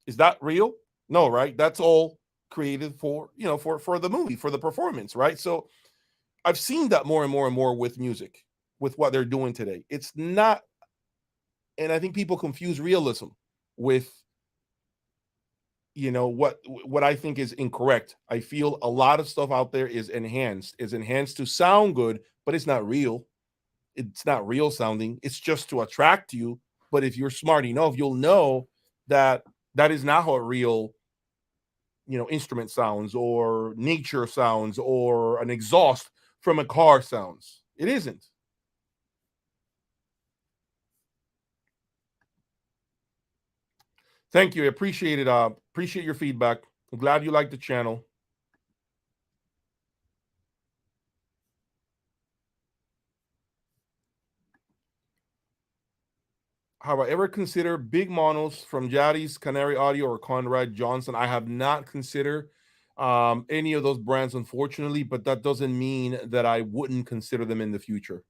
A: Is that real? No, right? That's all created for the movie, for the performance, right? So I've seen that more and more and more with music, with what they're doing today. It's not, and I think people confuse realism with what I think is incorrect. I feel a lot of stuff out there is enhanced to sound good, but it's not real. It's not real sounding. It's just to attract you. But if you're smart enough, you'll know that that is not how a real instrument sounds, or nature sounds, or an exhaust from a car sounds. It isn't. Thank you. I appreciate it. Appreciate your feedback. I'm glad you like the channel. Have I ever considered big monos from Jaddy's, Canary Audio, or Conrad Johnson? I have not considered any of those brands, unfortunately, but that doesn't mean that I wouldn't consider them in the future.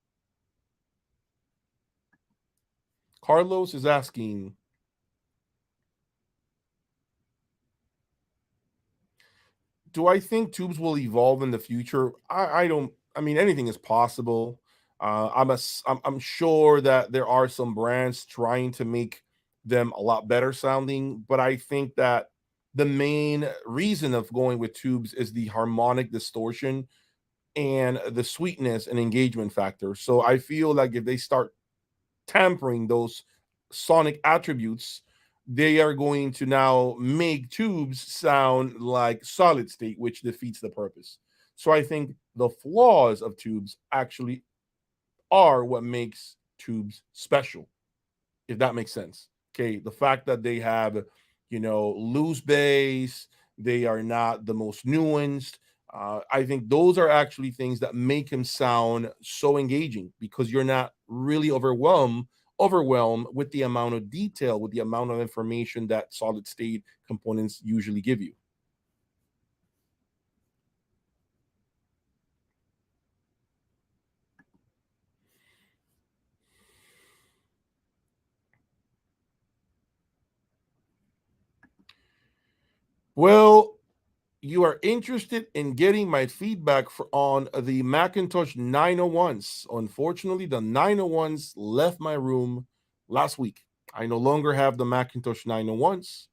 A: Carlos is asking, Do I think tubes will evolve in the future? I don't. I mean, anything is possible. I'm sure that there are some brands trying to make them a lot better sounding, but I think that the main reason of going with tubes is the harmonic distortion and the sweetness and engagement factor. So I feel like if they start tampering those sonic attributes, they are going to now make tubes sound like solid state, which defeats the purpose. So I think the flaws of tubes actually are what makes tubes special, if that makes sense. Okay, the fact that they have, loose bass, they are not the most nuanced. I think those are actually things that make him sound so engaging because you're not really overwhelmed with the amount of detail, with the amount of information that solid state components usually give you. Well, you are interested in getting my feedback on the Macintosh 901s. Unfortunately, the 901s left my room last week. I no longer have the Macintosh 901s.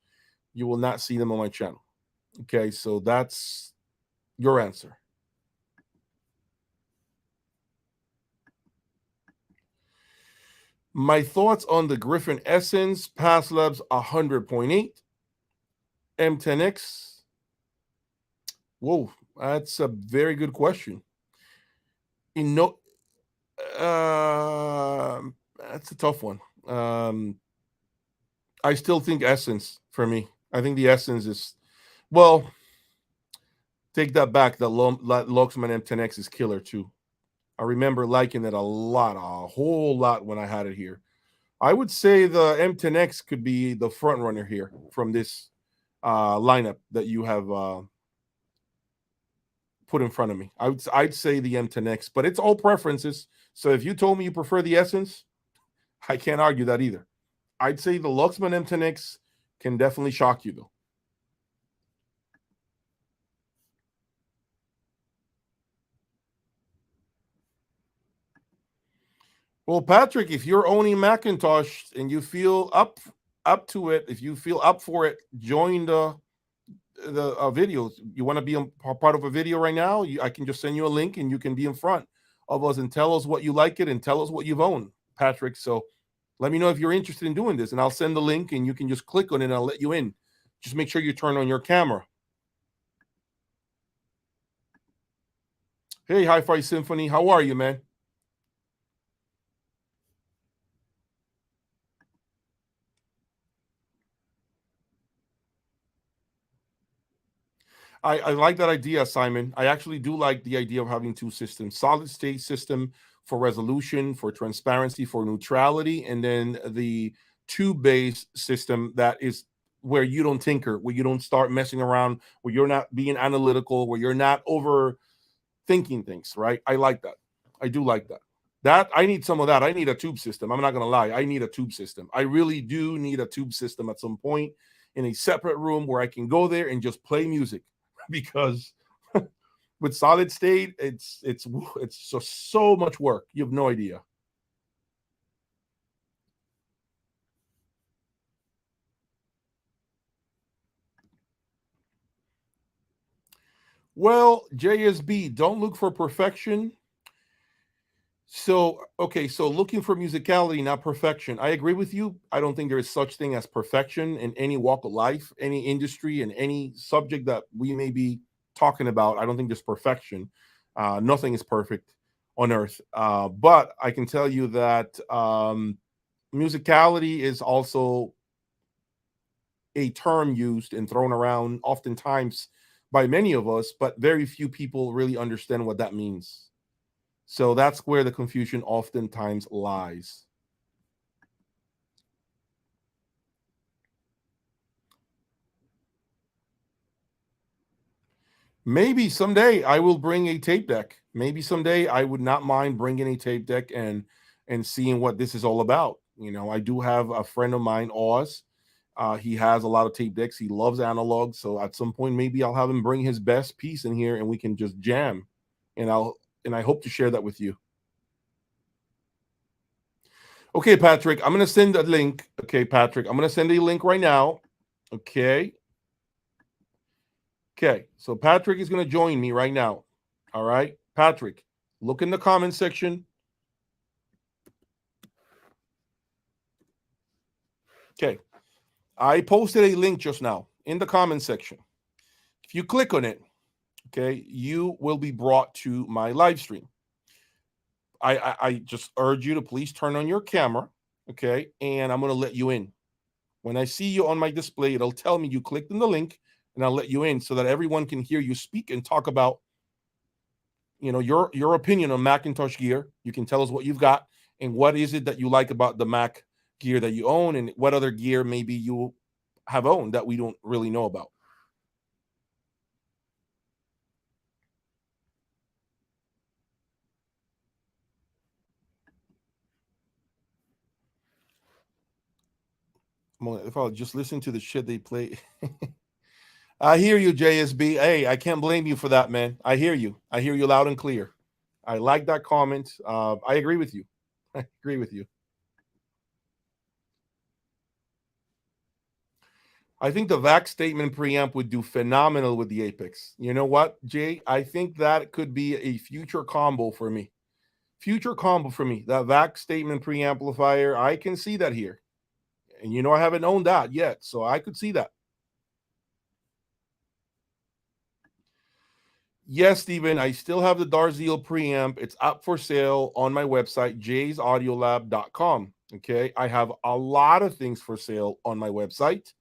A: You will not see them on my channel. Okay, so that's your answer. My thoughts on the Griffin Essence Pass Labs 100.8 M10X. Whoa, that's a very good question. You know, that's a tough one. I still think Essence for me. I think the Essence is, well, take that back. The Luxman M10X is killer too. I remember liking it a whole lot when I had it here. I would say the M10X could be the front runner here from this lineup that you have put in front of me. I'd say the M10X, but it's all preferences. So if you told me you prefer the Essence, I can't argue that either. I'd say the Luxman M10X can definitely shock you though. Well, Patrick, if you're owning Macintosh and you feel up to it, if you feel up for it, join the video. You want to be a part of a video right now? I can just send you a link and you can be in front of us and tell us what you like it and tell us what you've owned, Patrick. So let me know if you're interested in doing this, and I'll send the link and you can just click on it and I'll let you in. Just make sure you turn on your camera. Hey, Hi-Fi Symphony, how are you, man? I like that idea, Simon. I actually do like the idea of having two systems: solid state system for resolution, for transparency, for neutrality, and then the tube based system that is where you don't tinker, where you don't start messing around, where you're not being analytical, where you're not overthinking things, right? I like that. I do like that. That I need some of that. I need a tube system. I'm not gonna lie. I need a tube system. I really do need a tube system at some point in a separate room where I can go there and just play music because with solid state, it's so much work. You have no idea. Well, JSB, don't look for perfection. So, okay, so looking for musicality, not perfection. I agree with you. I don't think there is such thing as perfection in any walk of life, any industry, and any subject that we may be talking about. I don't think there's perfection. Nothing is perfect on earth. But I can tell you that musicality is also a term used and thrown around oftentimes by many of us, but very few people really understand what that means. So that's where the confusion oftentimes lies. Maybe someday I will bring a tape deck. Maybe someday I would not mind bringing a tape deck and seeing what this is all about. I do have a friend of mine, Oz. He has a lot of tape decks. He loves analog. So at some point, maybe I'll have him bring his best piece in here and we can just jam. And I hope to share that with you. Okay, Patrick, I'm going to send a link. Okay, Patrick, I'm going to send a link right now. Okay. Okay, so Patrick is going to join me right now. All right, Patrick, look in the comment section. Okay, I posted a link just now in the comment section. If you click on it, okay, you will be brought to my live stream. I just urge you to please turn on your camera, okay, and I'm going to let you in. When I see you on my display, it'll tell me you clicked on the link, and I'll let you in so that everyone can hear you speak and talk about, you know, your opinion on Macintosh gear. You can tell us what you've got and what is it that you like about the Mac gear that you own, and what other gear maybe you have owned that we don't really know about. If I'll just listen to the shit they play. I hear you, JSB. Hey, I can't blame you for that, man. I hear you. I hear you loud and clear. I like that comment. I agree with you. I agree with you. I think the VAC statement preamp would do phenomenal with the Apex. You know what, Jay? I think that could be a future combo for me. Future combo for me. That VAC statement preamplifier, I can see that here. And you know, I haven't owned that yet, so I could see that. Yes, Stephen, I still have the Darzeel preamp. It's up for sale on my website, jaysaudiolab.com. Okay. I have a lot of things for sale on my website.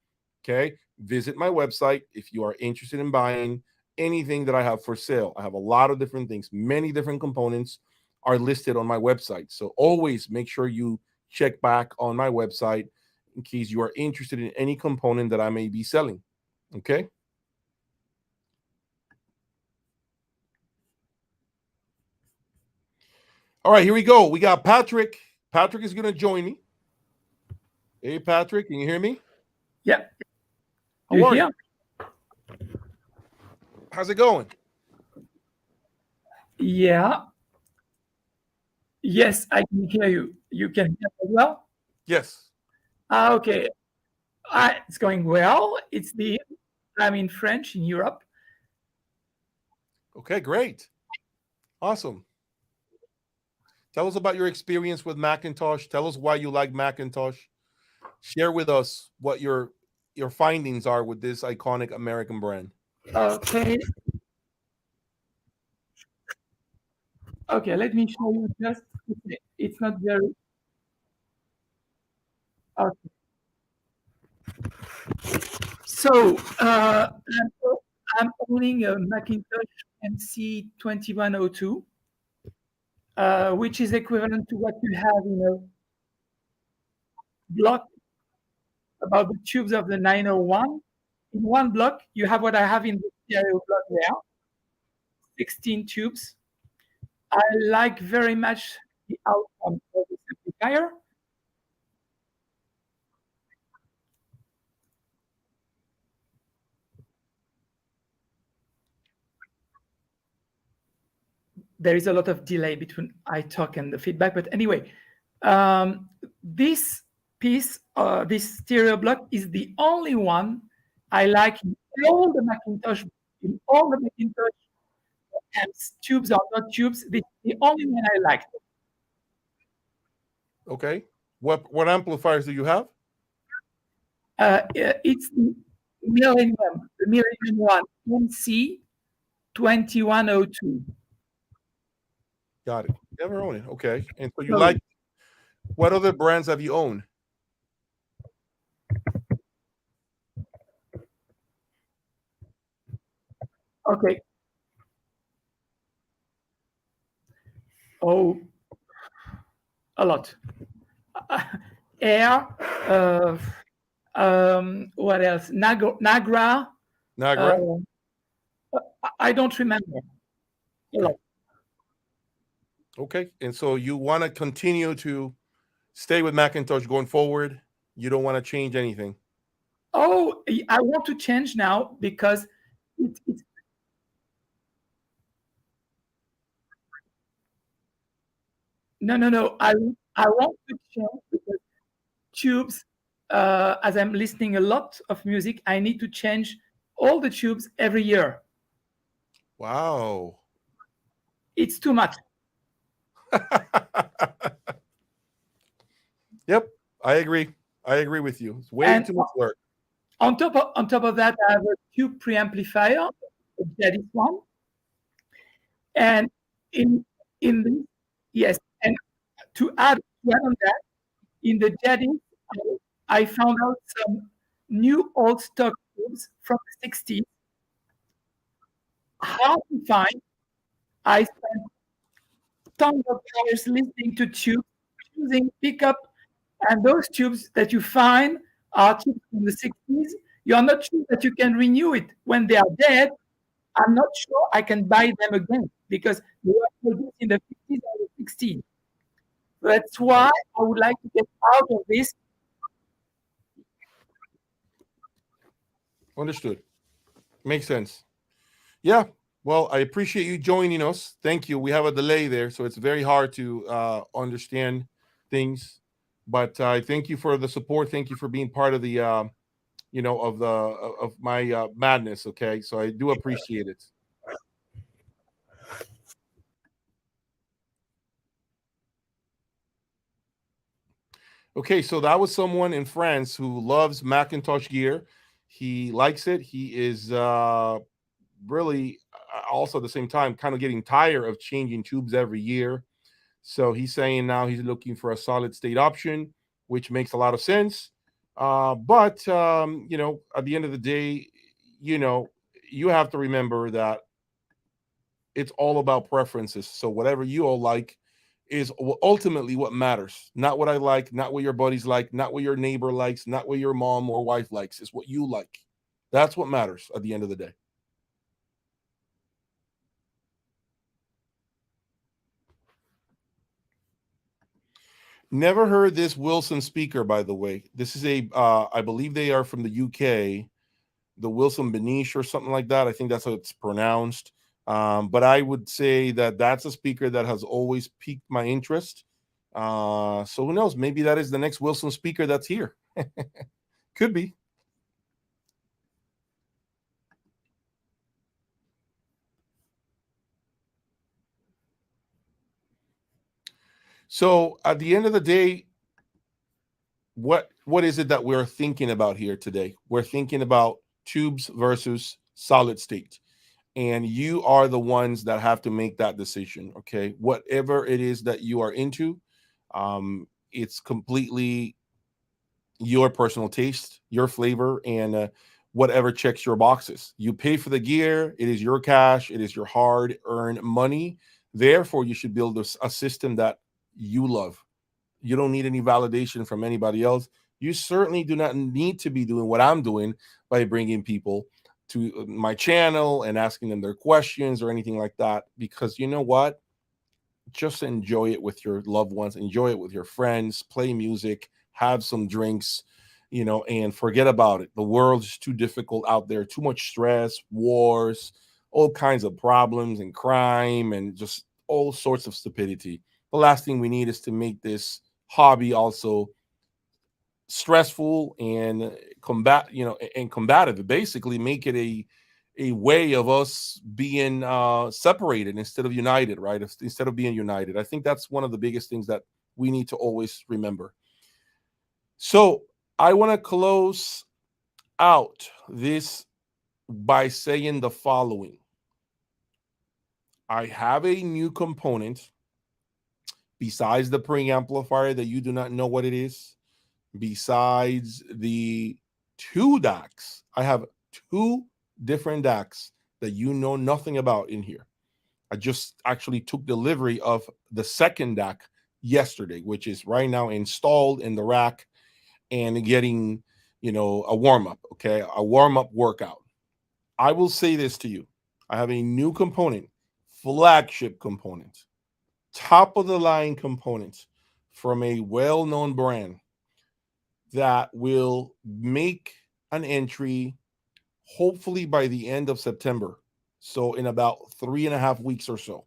A: Okay. Visit my website if you are interested in buying anything that I have for sale. I have a lot of different things. Many different components are listed on my website. So always make sure you check back on my website in case you are interested in any component that I may be selling. Okay. All right, here we go. We got Patrick. Patrick is going to join me. Hey, Patrick, can you hear me?
B: Yeah.
A: How are you? How's it going?
B: Yeah. Yes, I can hear you. You can hear me well?
A: Yes.
B: Okay. It's going well. I'm in French in Europe.
A: Okay, great. Awesome. Tell us about your experience with Macintosh. Tell us why you like Macintosh. Share with us what your findings are with this iconic American brand.
B: Okay. Okay, let me show you just. It's not very. Okay. So I'm owning a Macintosh MC 2102, which is equivalent to what you have in a block about the tubes of the 901. In one block, you have what I have in the stereo block there, 16 tubes. I like very much the outcome of this amplifier. There is a lot of delay between I talk and the feedback, but anyway, this piece, this stereo block is the only one I like in all the Macintosh amps, tubes or not tubes. This is the only one I like.
A: Okay. What amplifiers do you have?
B: It's the Millennium One MC 2102.
A: Got it. Never owned it. Okay. And so you like, what other brands have you owned?
B: Okay. Oh, a lot. Air. What else? Nagra.
A: Nagra?
B: I don't remember. A lot.
A: Okay. And so you want to continue to stay with Macintosh going forward. You don't want to change anything.
B: Oh, I want to change now because it's no, no, no. I want to change because tubes. As I'm listening a lot of music, I need to change all the tubes every year.
A: Wow.
B: It's too much.
A: Yep, I agree. I agree with you. It's way
B: And
A: too much work.
B: on top of that, I have a tube preamplifier, a Jadis one, and in in the yes, and to add on that, in the Jadis, I found out some new old stock tubes from the 60s, hard to find. I spent tons of hours listening to tubes, choosing pickup, and those tubes that you find are tubes from the 60s. You are not sure that you can renew it when they are dead. I'm not sure I can buy them again because they were produced in the 50s or the 60s. That's why
A: Right.
B: I would like to get out of this.
A: Understood. Makes sense. Yeah. Well, I appreciate you joining us. Thank you. We have a delay there, so it's very hard to understand things. But I thank you for the support. Thank you for being part of the, of my madness. Okay, so I do appreciate it. Okay, so that was someone in France who loves Macintosh gear. He likes it. He is really also at the same time kind of getting tired of changing tubes every year. So he's saying now he's looking for a solid state option, which makes a lot of sense. But at the end of the day, you know, you have to remember that it's all about preferences. So whatever you all like is ultimately what matters. Not what I like, not what your buddies like, not what your neighbor likes, not what your mom or wife likes. It's what you like. That's what matters at the end of the day. Never heard this Wilson speaker, by the way. This is I believe they are from the UK, the Wilson Benish or something like that. I think that's how it's pronounced. But I would say that that's a speaker that has always piqued my interest. So who knows? Maybe that is the next Wilson speaker that's here. Could be. So at the end of the day, what is it that we're thinking about here today? We're thinking about tubes versus solid state. And you are the ones that have to make that decision. Okay, whatever it is that you are into, it's completely your personal taste, your flavor, and whatever checks your boxes. You pay for the gear, it is your cash, it is your hard earned money. Therefore you should build a system that you love. You don't need any validation from anybody else. You certainly do not need to be doing what I'm doing by bringing people to my channel and asking them their questions or anything like that. Because you know what? Just enjoy it with your loved ones, enjoy it with your friends, play music, have some drinks, and forget about it. The world is too difficult out there, too much stress, wars, all kinds of problems, and crime, and just all sorts of stupidity. The last thing we need is to make this hobby also stressful and combative. Basically make it a way of us being separated instead of united, right? Instead of being united. I think that's one of the biggest things that we need to always remember. So I want to close out this by saying the following. I have a new component besides the preamplifier that you do not know what it is. Besides the two DACs, I have two different DACs that you know nothing about in here. I just actually took delivery of the second DAC yesterday, which is right now installed in the rack and getting, a warm up. Okay. A warm up workout. I will say this to you. I have a new component, flagship component, top of the line component from a well known brand that will make an entry, hopefully by the end of September. So in about 3.5 weeks or so.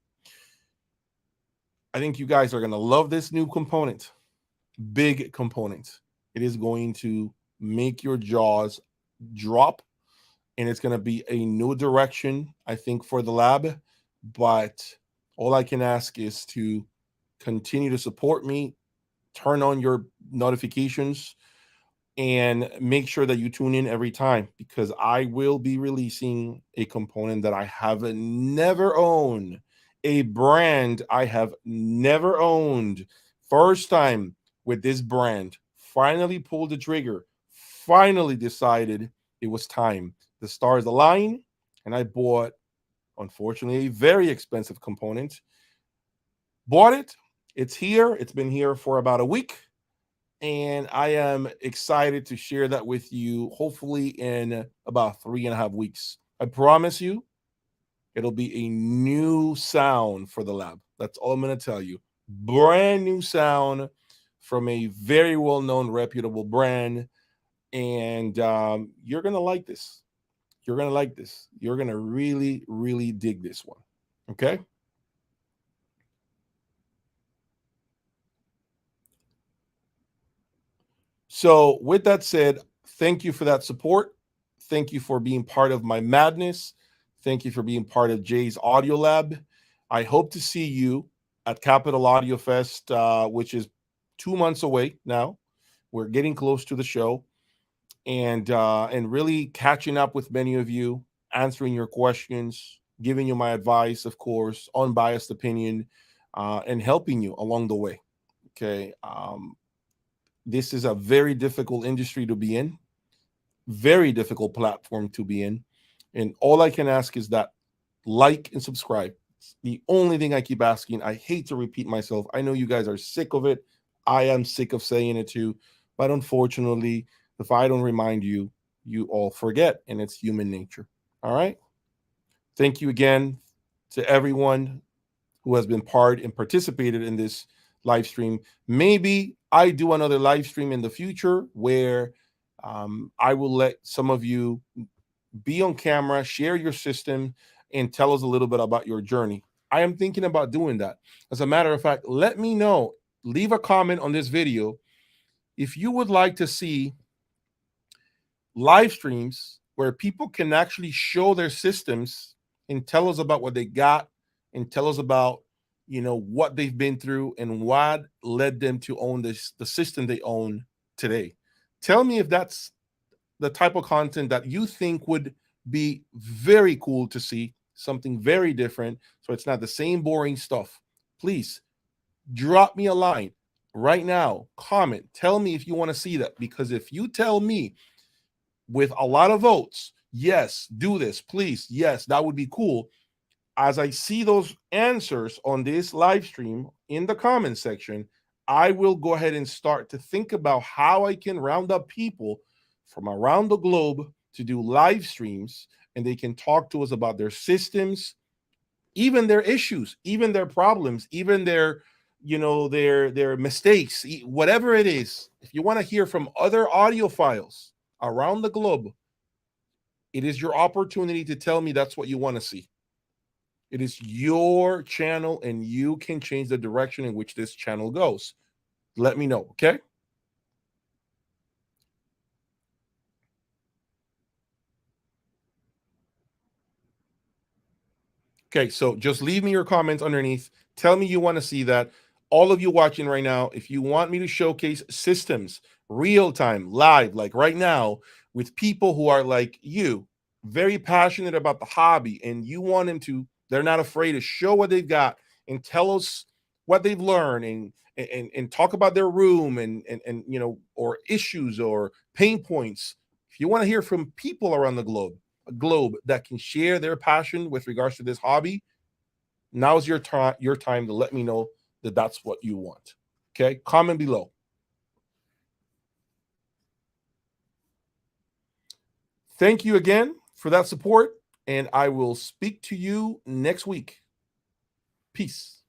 A: I think you guys are going to love this new component. Big component. It is going to make your jaws drop, and it's going to be a new direction, I think, for the lab. But all I can ask is to continue to support me, turn on your notifications, and make sure that you tune in every time, because I will be releasing a component that I have never owned, a brand I have never owned. First time with this brand, finally pulled the trigger, finally decided it was time. The stars align, and I bought, unfortunately, a very expensive component. Bought it. It's here. It's been here for about a week, and I am excited to share that with you, hopefully in about 3.5 weeks. I promise you, it'll be a new sound for the lab. That's all I'm going to tell you. Brand new sound from a very well known, reputable brand. And you're going to like this. You're going to like this. You're going to really, really dig this one. Okay. So, with that said, thank you for that support. Thank you for being part of my madness. Thank you for being part of Jay's Audio Lab. I hope to see you at Capital Audio Fest, which is 2 months away now. We're getting close to the show, and really catching up with many of you, answering your questions, giving you my advice, of course, unbiased opinion, and helping you along the way. Okay. This is a very difficult industry to be in, very difficult platform to be in. And all I can ask is that like and subscribe. It's the only thing I keep asking. I hate to repeat myself. I know you guys are sick of it. I am sick of saying it too. But unfortunately, if I don't remind you, you all forget, and it's human nature. All right. Thank you again to everyone who has been part and participated in this live stream. Maybe I do another live stream in the future where I will let some of you be on camera, share your system, and tell us a little bit about your journey. I am thinking about doing that. As a matter of fact, let me know. Leave a comment on this video if you would like to see live streams where people can actually show their systems and tell us about what they got, and tell us about what they've been through and what led them to own the system they own today. Tell me if that's the type of content that you think would be very cool to see, something very different, so it's not the same boring stuff. Please drop me a line right now, comment, tell me if you want to see that, because if you tell me with a lot of votes, yes, do this, please, yes, that would be cool. As I see those answers on this live stream in the comment section, I will go ahead and start to think about how I can round up people from around the globe to do live streams, and they can talk to us about their systems, even their issues, even their problems, even their mistakes, whatever it is. If you want to hear from other audiophiles around the globe, it is your opportunity to tell me that's what you want to see. It is your channel, and you can change the direction in which this channel goes. Let me know, okay? Okay, so just leave me your comments underneath. Tell me you want to see that. All of you watching right now, if you want me to showcase systems, real time, live, like right now, with people who are like you, very passionate about the hobby, and you want them to, they're not afraid to show what they've got and tell us what they've learned, and talk about their room, and or issues or pain points. If you want to hear from people around the globe that can share their passion with regards to this hobby, now's your time to let me know that that's what you want. Okay, comment below. Thank you again for that support, and I will speak to you next week. Peace.